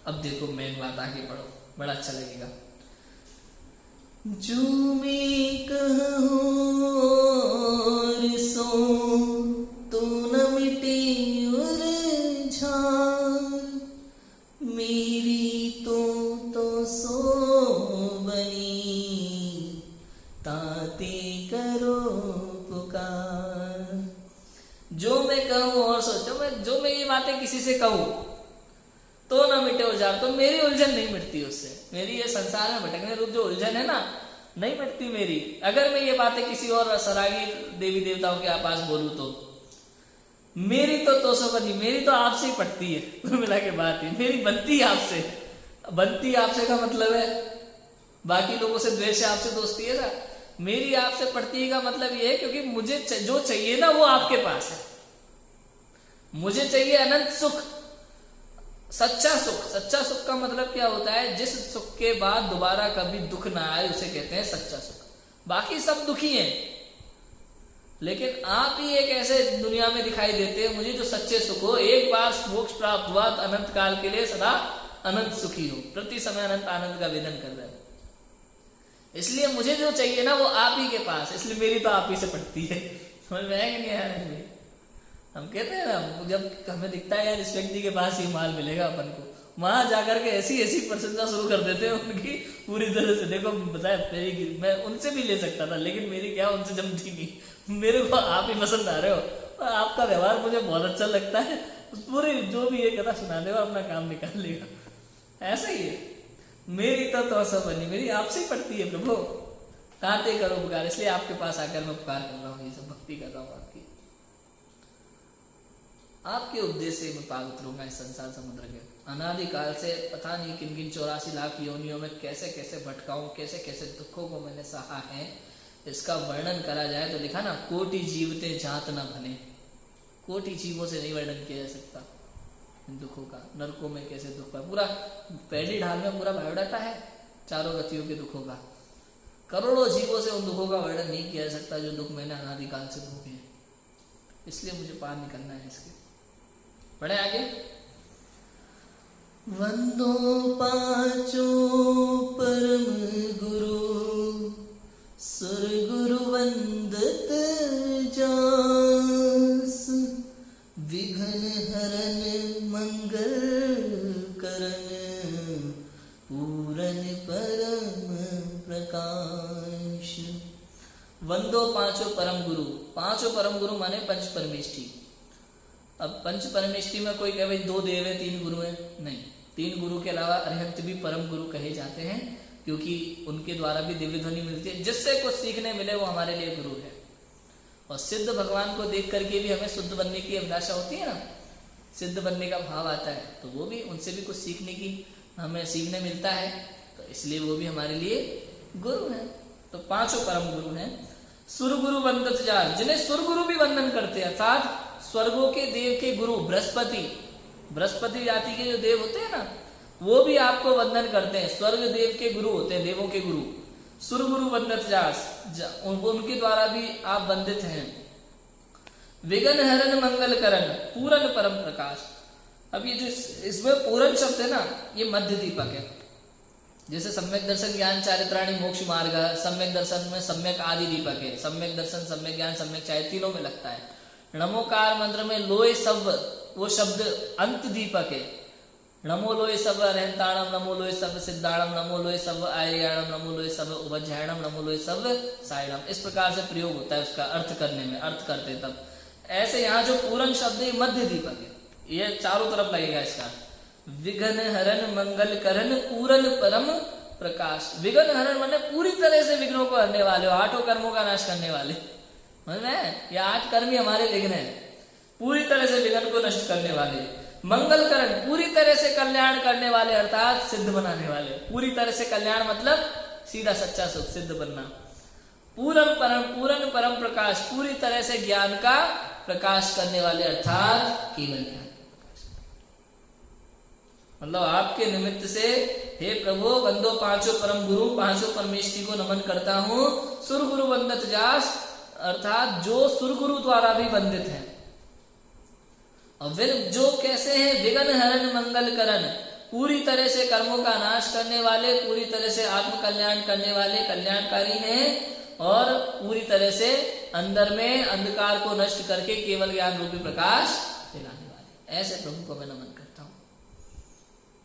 अब देखो मैं बात आगे पढ़ो, बड़ा अच्छा लगेगा। जो मैं कहूं सो तो न मिटे उलझान, मेरी तो सो बनी, ताते करो पुकार। जो मैं कहूं और सोचो, जो मैं ये बातें किसी से कहूं तो ना मिटे उलझान, तो मेरी उलझन नहीं मिटती उससे, मेरी ये संसार में भटकने रूप जो उलझन है ना, नहीं मिटती मेरी। अगर मैं ये बातें किसी और सरागी देवी देवताओं के पास बोलूं तो मेरी तो सौ बनी, मेरी तो आपसे ही पटती है। कुल मिला के बात है, मेरी बनती आपसे। बनती आपसे का मतलब है बाकी लोगों से द्वेष है, आपसे दोस्ती है ना। मेरी आपसे पटती का मतलब ये है क्योंकि मुझे जो चाहिए ना वो आपके पास है। मुझे चाहिए अनंत सुख, सच्चा सुख। सच्चा सुख का मतलब क्या होता है? जिस सुख के बाद दोबारा कभी दुख ना आए उसे कहते हैं सच्चा सुख। बाकी सब दुखी हैं, लेकिन आप ही एक ऐसे दुनिया में दिखाई देते हैं मुझे जो सच्चे सुख हो। एक बार मोक्ष प्राप्त हुआ तो अनंत काल के लिए सदा अनंत सुखी हो, प्रति समय अनंत आनंद का वेदन कर रहे हो। इसलिए मुझे जो चाहिए ना वो आप ही के पास, इसलिए मेरी तो आप ही से पड़ती है। समझ में आएगा नहीं आया? हम कहते हैं ना, जब हमें दिखता है यार इस व्यक्ति के पास ही माल मिलेगा अपन को, वहां जाकर के ऐसी ऐसी प्रशंसा शुरू कर देते हैं उनकी पूरी तरह से। देखो बताया, मैं उनसे भी ले सकता था लेकिन मेरी क्या उनसे जमती नहीं। मेरे को आप ही पसंद आ रहे हो और आपका व्यवहार मुझे बहुत अच्छा लगता है। पूरी जो भी ये कथा सुना दे अपना काम निकाल लेगा। ऐसा ही है, मेरी तो सब बनी, मेरी आपसे ही पड़ती है प्रभु। ताते करो पुकार, इसलिए आपके पास आकर मैं पुकार कर रहा हूँ, ये सब भक्ति कर रहा हूँ आपकी। आपके उपदेश से मैं पार उतरूंगा इस संसार समुद्र के। अनादिकाल से पता नहीं किन किन 84 लाख योनियों में कैसे कैसे भटकाऊं, कैसे कैसे दुखों को मैंने सहा है, इसका वर्णन करा जाए तो लिखा ना, कोटि जीवते जात न बने। कोटि जीवों से नहीं वर्णन किया जा सकता इन दुखों का। नरकों में कैसे दुख है, पूरा पहली ढाल में पूरा बायोडाटा है चारों गतियों के दुखों का। करोड़ों जीवों से उन दुखों का वर्णन नहीं किया जा सकता जो दुख मैंने अनादिकाल से भोगे हैं। इसलिए मुझे पार निकलना है इसके। पढ़े आगे। वंदो पांचो परम गुरु, सुर गुरु वंदत जास, विघ्न हरन मंगल करन, पूरन परम प्रकाश। वंदो पांचों परम गुरु। पांचों परम गुरु माने पंच परमेष्ठी। अब पंच परमेष्ठी में कोई कहे भाई 2 देव है 3 गुरु है, नहीं। 3 गुरु के अलावा अरहंत भी परम गुरु कहे जाते हैं, क्योंकि उनके द्वारा भी दिव्य ध्वनि मिलती है। जिससे कुछ सीखने मिले वो हमारे लिए गुरु है। और सिद्ध भगवान को देख करके भी हमें शुद्ध बनने की अभिलाषा होती है ना, सिद्ध बनने का भाव आता है, तो वो भी उनसे भी कुछ सीखने की हमें सीखने मिलता है, तो इसलिए वो भी हमारे लिए गुरु है। तो पांचों परम गुरु हैं। सुर गुरु वंदत जास, जिन्हें सुर गुरु भी वंदन करते हैं, अर्थात स्वर्गों के देव के गुरु बृहस्पति जाति के जो देव होते हैं ना, वो भी आपको वंदन करते हैं। स्वर्ग देव के गुरु होते हैं, देवों के गुरु। सुर गुरु वंदत जास, उनके द्वारा भी आप वंदित हैं। विघ्न हरन मंगल करन, पूरन परम प्रकाश। अब ये जो इसमें पूरन शब्द है ना, ये मध्य दीपक है। जैसे सम्यक दर्शन ज्ञान चारित्राणी मोक्ष मार्ग, सम्यक दर्शन में सम्यक आदि दीपक है। सम्यक दर्शन, सम्यक ज्ञान, सम्यक चाय तीनों में लगता है। नमोकार मंत्र में लोय सव, वो शब्द अंत दीपक है। नमो लोय सव अरहंताणम, नमो लोय सव सिद्धाणम, नमो लोय सव आर्याणम, नमो लोय सव उपध्यायणम, नमो लोय सव सायणम। इस प्रकार से प्रयोग होता है उसका अर्थ करने में, अर्थ करते तब। ऐसे यहाँ जो पूरन शब्द है मध्य दीपक है, ये चारों तरफ लगेगा इसका। विघ्न हरन मंगल करन, पूरन परम प्रकाश। विघ्न हरन माने पूरी तरह से विघ्नों को हरने वाले हो, 8 कर्मों का नाश करने वाले। समझ में? ये 8 कर्म ही हमारे विघ्न है, पूरी तरह से विघ्न को नष्ट करने वाले। मंगल करण, पूरी तरह से कल्याण करने वाले, अर्थात सिद्ध बनाने वाले। पूरी तरह से कल्याण मतलब सीधा सच्चा सुख, सिद्ध बनना। पूरन परम प्रकाश, पूरी तरह से ज्ञान का प्रकाश करने वाले, अर्थात केवल ज्ञान। मतलब आपके निमित्त से हे प्रभु, वंदो पांचों परम गुरु, पांचों परमेष्ठी को नमन करता हूँ। सुर गुरु वंदत जास, अर्थात जो सुर गुरु द्वारा भी वंदित है। और फिर जो कैसे हैं? विघ्न हरन मंगल करन, पूरी तरह से कर्मों का नाश करने वाले, पूरी तरह से आत्म कल्याण करने वाले, कल्याणकारी हैं। और पूरी तरह से अंदर में अंधकार को नष्ट करके केवल ज्ञान रूपी प्रकाश दिलाने वाले। ऐसे प्रभु को मैं नमन करता हूं।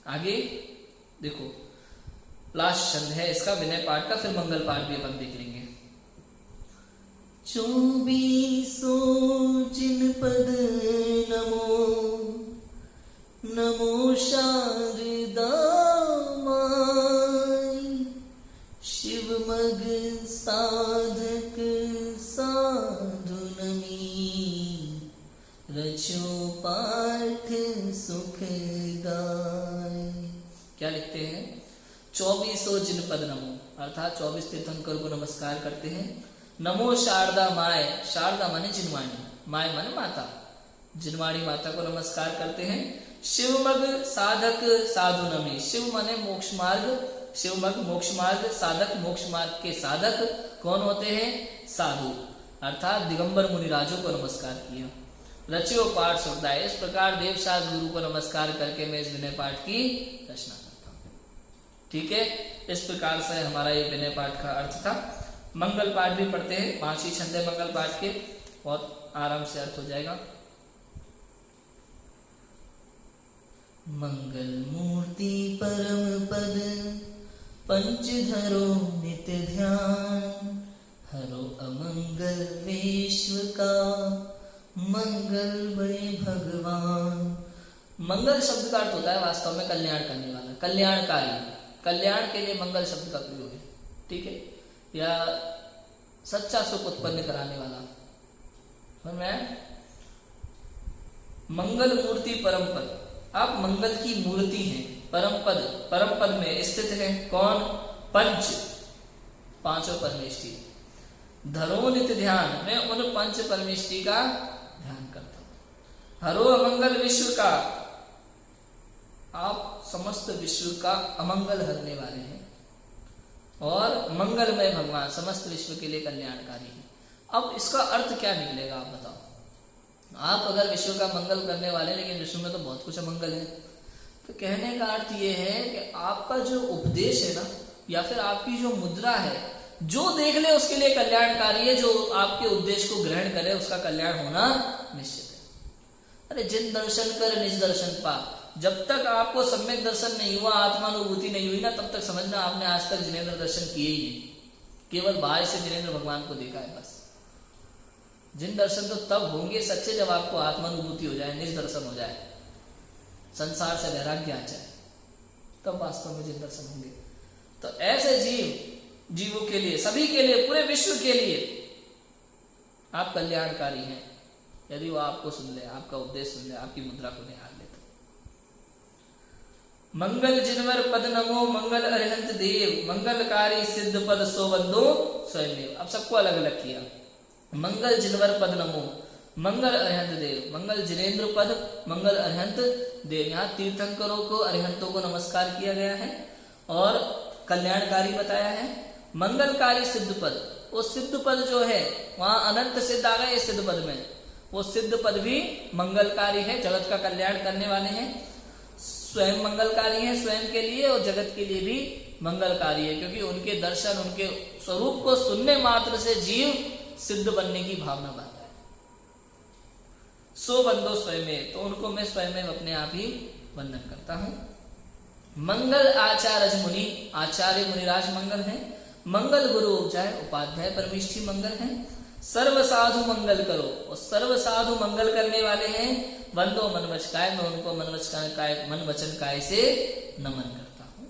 आगे देखो, लास्ट छंद है इसका विनय पाठ का, फिर मंगल पाठ भी अपन देख लेंगे। 24 जिन पद नमो, नमो शारदा माई, शिव मग साधक साधु नमी, रचो पाठ सुख गाय। क्या लिखते हैं? 24 जिन पद नमो, अर्थात 24 तीर्थंकर को नमस्कार करते हैं। नमो शारदा माय, शारदा माने जिनवाणी, माय माने माता, जिनवाणी माता को नमस्कार करते हैं। शिवमग साधक साधु नमी, शिव माने मोक्ष मार्ग, शिवमग मोक्ष मार्ग, साधक मोक्ष मार्ग के साधक कौन होते हैं? साधु, अर्थात दिगंबर मुनिराजों को नमस्कार किया। रचियो पाठ सुखदाय, इस प्रकार देवशास्त्र गुरु को नमस्कार करके मैं इस विनय पाठ की रचना करता हूँ। ठीक है, इस प्रकार से हमारा ये विनय पाठ का अर्थ था। मंगल पाठ भी पढ़ते हैं, 5 ही छंद है मंगल पाठ के, बहुत आराम से अर्थ हो जाएगा। मंगल मूर्ति परम पद, पंच धरो नित्य ध्यान, हरो अमंगल विश्व का, मंगल बड़े भगवान। मंगल शब्द का अर्थ होता है वास्तव में कल्याण करने वाला, कल्याणकारी, कल्याण के लिए मंगल शब्द का प्रयोग है। ठीक है, या सच्चा सुख उत्पन्न कराने वाला। समझ में आया? मंगल मूर्ति परम पद, आप मंगल की मूर्ति हैं। परम पद, परम पद में स्थित है कौन? पंच, पांचों परमेष्टि। धरो नित्य ध्यान, मैं उन पंच परमेष्टि का ध्यान करता हूं। हरो अमंगल विश्व का, आप समस्त विश्व का अमंगल हरने वाले हैं। और मंगलमय भगवान, समस्त विश्व के लिए कल्याणकारी है। अब इसका अर्थ क्या निकलेगा आप बताओ? आप अगर विश्व का मंगल करने वाले, लेकिन विश्व में तो बहुत कुछ अमंगल है, तो कहने का अर्थ ये है कि आपका जो उपदेश है ना, या फिर आपकी जो मुद्रा है, जो देख ले उसके लिए कल्याणकारी है। जो आपके उपदेश को ग्रहण करे उसका कल्याण होना निश्चित है। अरे जिन दर्शन कर निज दर्शन पा, जब तक आपको सम्यक दर्शन नहीं हुआ, आत्मानुभूति नहीं हुई ना, तब तक समझना आपने आज तक जिनेंद्र दर्शन किए ही नहीं, केवल बाहर से जिनेंद्र भगवान को देखा है बस। जिन दर्शन तो तब होंगे सच्चे जब आपको आत्मानुभूति हो जाए, निज दर्शन हो जाए, संसार से वैराग्य आ जाए, तब वास्तव में जिन दर्शन होंगे। तो ऐसे जीवों के लिए, सभी के लिए, पूरे विश्व के लिए आप कल्याणकारी हैं, यदि वो आपको सुन ले, आपका उपदेश सुन ले, आपकी मुद्रा को निहार ले। मंगल जिनवर पद नमो, मंगल अरिहंत देव, मंगलकारी सिद्ध पद सो बंदो स्वयं। अब सबको अलग अलग किया। मंगल जिनवर पद नमो, मंगल अरिहंत देव, मंगल जिनेन्द्र पद, मंगल अरिहंत देव। यहाँ तीर्थंकरों को, अरिहंतों को नमस्कार किया गया है और कल्याणकारी बताया है। मंगलकारी सिद्ध पद, वो सिद्ध पद जो है, वहां अनंत सिद्ध आ गए सिद्ध पद में, वो सिद्ध पद भी मंगलकारी है, जगत का कल्याण करने वाले हैं। स्वयं मंगलकारी है स्वयं के लिए, और जगत के लिए भी मंगलकारी है, क्योंकि उनके दर्शन, उनके स्वरूप को सुनने मात्र से जीव सिद्ध बनने की भावना बनता है। सो बंदो स्वयं, तो उनको मैं स्वयं अपने आप ही वंदन करता हूं। मंगल आचार्य मुनि, आचार्य मुनिराज मंगल हैं। मंगल गुरु चाहे उपाध्याय परमेष्ठी मंगल हैं। सर्व साधु मंगल करो, और सर्व साधु मंगल करने वाले हैं। वंदो मन वचकाय, मैं उनको मन वचन काय से नमन करता हूं।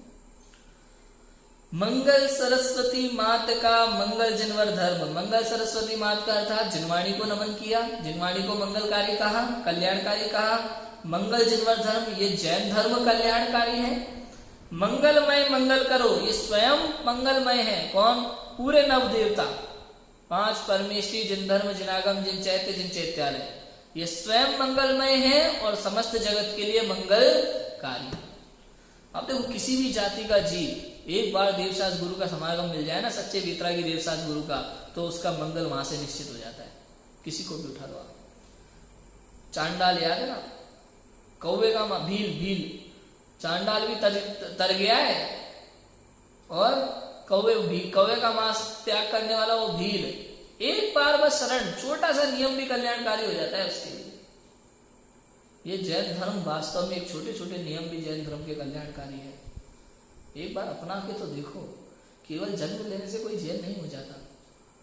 मंगल सरस्वती मात का मंगल जिनवर धर्म, मंगल सरस्वती मात का अर्थात जिनवाणी को नमन किया, जिनवाणी को मंगलकारी कहा, कल्याणकारी कहा। मंगल जिनवर धर्म, ये जैन धर्म कल्याणकारी है। मंगलमय मंगल करो, ये स्वयं मंगलमय है। कौन? पूरे नव देवता, 5 परमेष्टि, जिन धर्म, जिनागम, जिन चैत्य, जिन चैत्यालय, ये स्वयं मंगलमय है और समस्त जगत के लिए मंगलकारी। अब देखो, किसी भी जाति का जीव एक बार देवशास्त्र गुरु का समागम मिल जाए ना, सच्चे वीतरागी देवशास्त्र गुरु का, तो उसका मंगल वहां से निश्चित हो जाता है। किसी को भी उठा लो आप। चांडाल याद है ना, कौवे का भील, चांडाल भी तर गया है, और कौवे का मांस त्याग करने वाला वो भील, एक बार बस शरण, छोटा सा नियम भी कल्याणकारी हो जाता है उसके लिए। ये जैन धर्म वास्तव में एक छोटे छोटे नियम भी जैन धर्म के कल्याणकारी है। एक बार अपना के तो देखो, केवल जन्म लेने से कोई जैन नहीं हो जाता।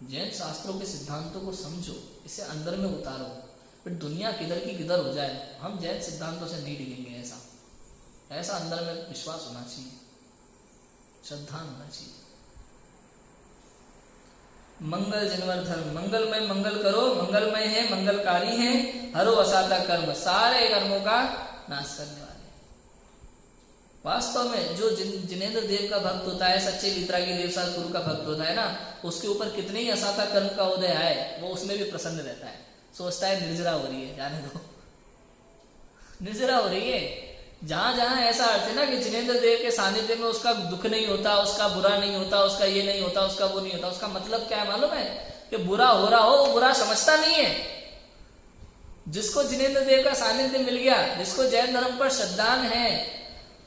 जैन शास्त्रों के सिद्धांतों को समझो, इसे अंदर में उतारो, फिर दुनिया किधर की किधर हो जाए, हम जैन सिद्धांतों से नहीं डिगेंगे। ऐसा अंदर में विश्वास होना चाहिए, श्रद्धा होना चाहिए। मंगल जिनवर धर्म, मंगलमय मंगल करो, मंगलमय है, मंगलकारी है, हरो असाता कर्म, सारे कर्मों का नाश करने वाले। वास्तव में जो जिनेंद्र देव का भक्त होता है, सच्चे वितरागी देव साल गुरु का भक्त होता है ना, उसके ऊपर कितने ही असाता कर्म का उदय आए, वो उसमें भी प्रसन्न रहता है, सोचता है निर्जरा हो रही है, जाने दो, निर्जरा हो रही है। जहां जहां ऐसा अर्थ है ना कि जिनेंद्र देव के सानिध्य में उसका दुख नहीं होता, उसका बुरा नहीं होता, उसका ये नहीं होता, उसका वो नहीं होता, उसका मतलब क्या है मालूम है? कि बुरा हो रहा हो वो बुरा समझता नहीं है। जिसको जिनेंद्र देव का सानिध्य मिल गया, जिसको जैन धर्म पर श्रद्धान है,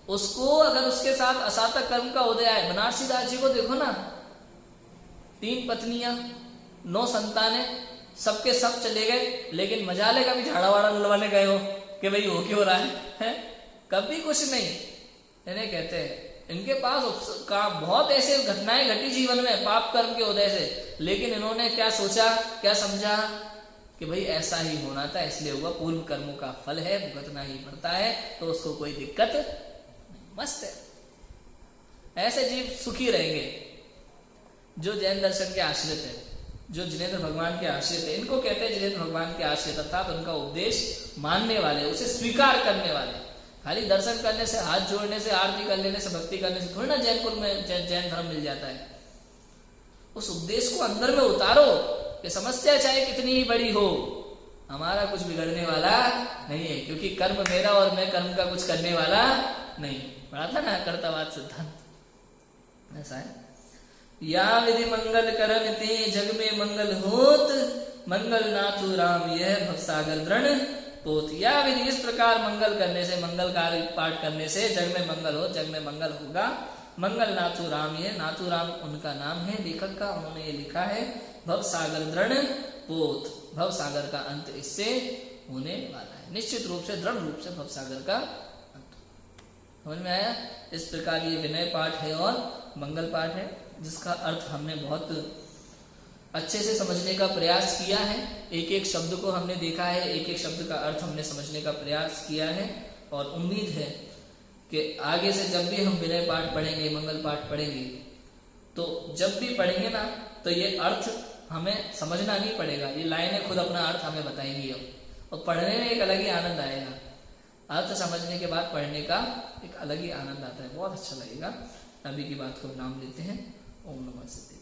उसको अगर उसके साथ असातक कर्म का उदय आए, बनारसी दास जी को देखो ना, 3 पत्नियां, 9 संतानें, सबके सब चले गए, लेकिन मजाले कभी झाड़ा वाड़ा लड़वाने गए हो कि भाई हो क्यों रहा है? कभी कुछ नहीं। इन्हें कहते हैं इनके पास का बहुत ऐसे घटनाएं घटी जीवन में पाप कर्म के उदय से, लेकिन इन्होंने क्या सोचा, क्या समझा कि भाई ऐसा ही होना था, इसलिए हुआ, पूर्व कर्मों का फल है, भुगतना ही पड़ता है, तो उसको कोई दिक्कत नहीं, मस्त है। ऐसे जीव सुखी रहेंगे जो जैन दर्शन के आश्रित है, जो जिनेंद्र भगवान के आश्रित है। इनको कहते हैं जिनेंद्र भगवान के आश्रित, अर्थात उनका उपदेश मानने वाले, उसे स्वीकार करने वाले। खाली दर्शन करने से, हाथ जोड़ने से, आरती कर लेने से, भक्ति करने से थोड़ी ना जैन कुल में जैन धर्म मिल जाता है। उस उपदेश को अंदर में उतारो कि समस्या चाहे कितनी ही बड़ी हो, हमारा कुछ बिगड़ने वाला नहीं है, क्योंकि कर्म मेरा और मैं कर्म का कुछ करने वाला नहीं। पढ़ा था ना कर्तवाद सिद्धांत, ऐसा है। या विधि मंगल करन ते जग में मंगल होत, मंगल नाथु राम यह भवसागर दृढ़ पोत। या विधि, इस प्रकार मंगल करने से, मंगल कार्य पाठ करने से जग में मंगल हो, जग में मंगल होगा। मंगल नाथु राम, ये नाथु राम उनका नाम है, लेखक का, उन्होंने ये लिखा है। भवसागर दृढ़ पोत, भवसागर का अंत इससे होने वाला है, निश्चित रूप से, दृढ़ रूप से भवसागर का अंत। समझ में आया? इस प्रकार ये विनय पाठ है और मंगल पाठ है, जिसका अर्थ हमने बहुत अच्छे से समझने का प्रयास किया है। एक एक शब्द को हमने देखा है, एक एक शब्द का अर्थ हमने समझने का प्रयास किया है, और उम्मीद है कि आगे से जब भी हम विनय पाठ पढ़ेंगे, मंगल पाठ पढ़ेंगे, तो जब भी पढ़ेंगे ना, तो ये अर्थ हमें समझना नहीं पड़ेगा, ये लाइनें खुद अपना अर्थ हमें बताएंगी अब, और पढ़ने में एक अलग ही आनंद आएगा। अर्थ समझने के बाद पढ़ने का एक अलग ही आनंद आता है, बहुत अच्छा लगेगा। अभी की बात को नाम लेते हैं। ओम नमः शिवाय।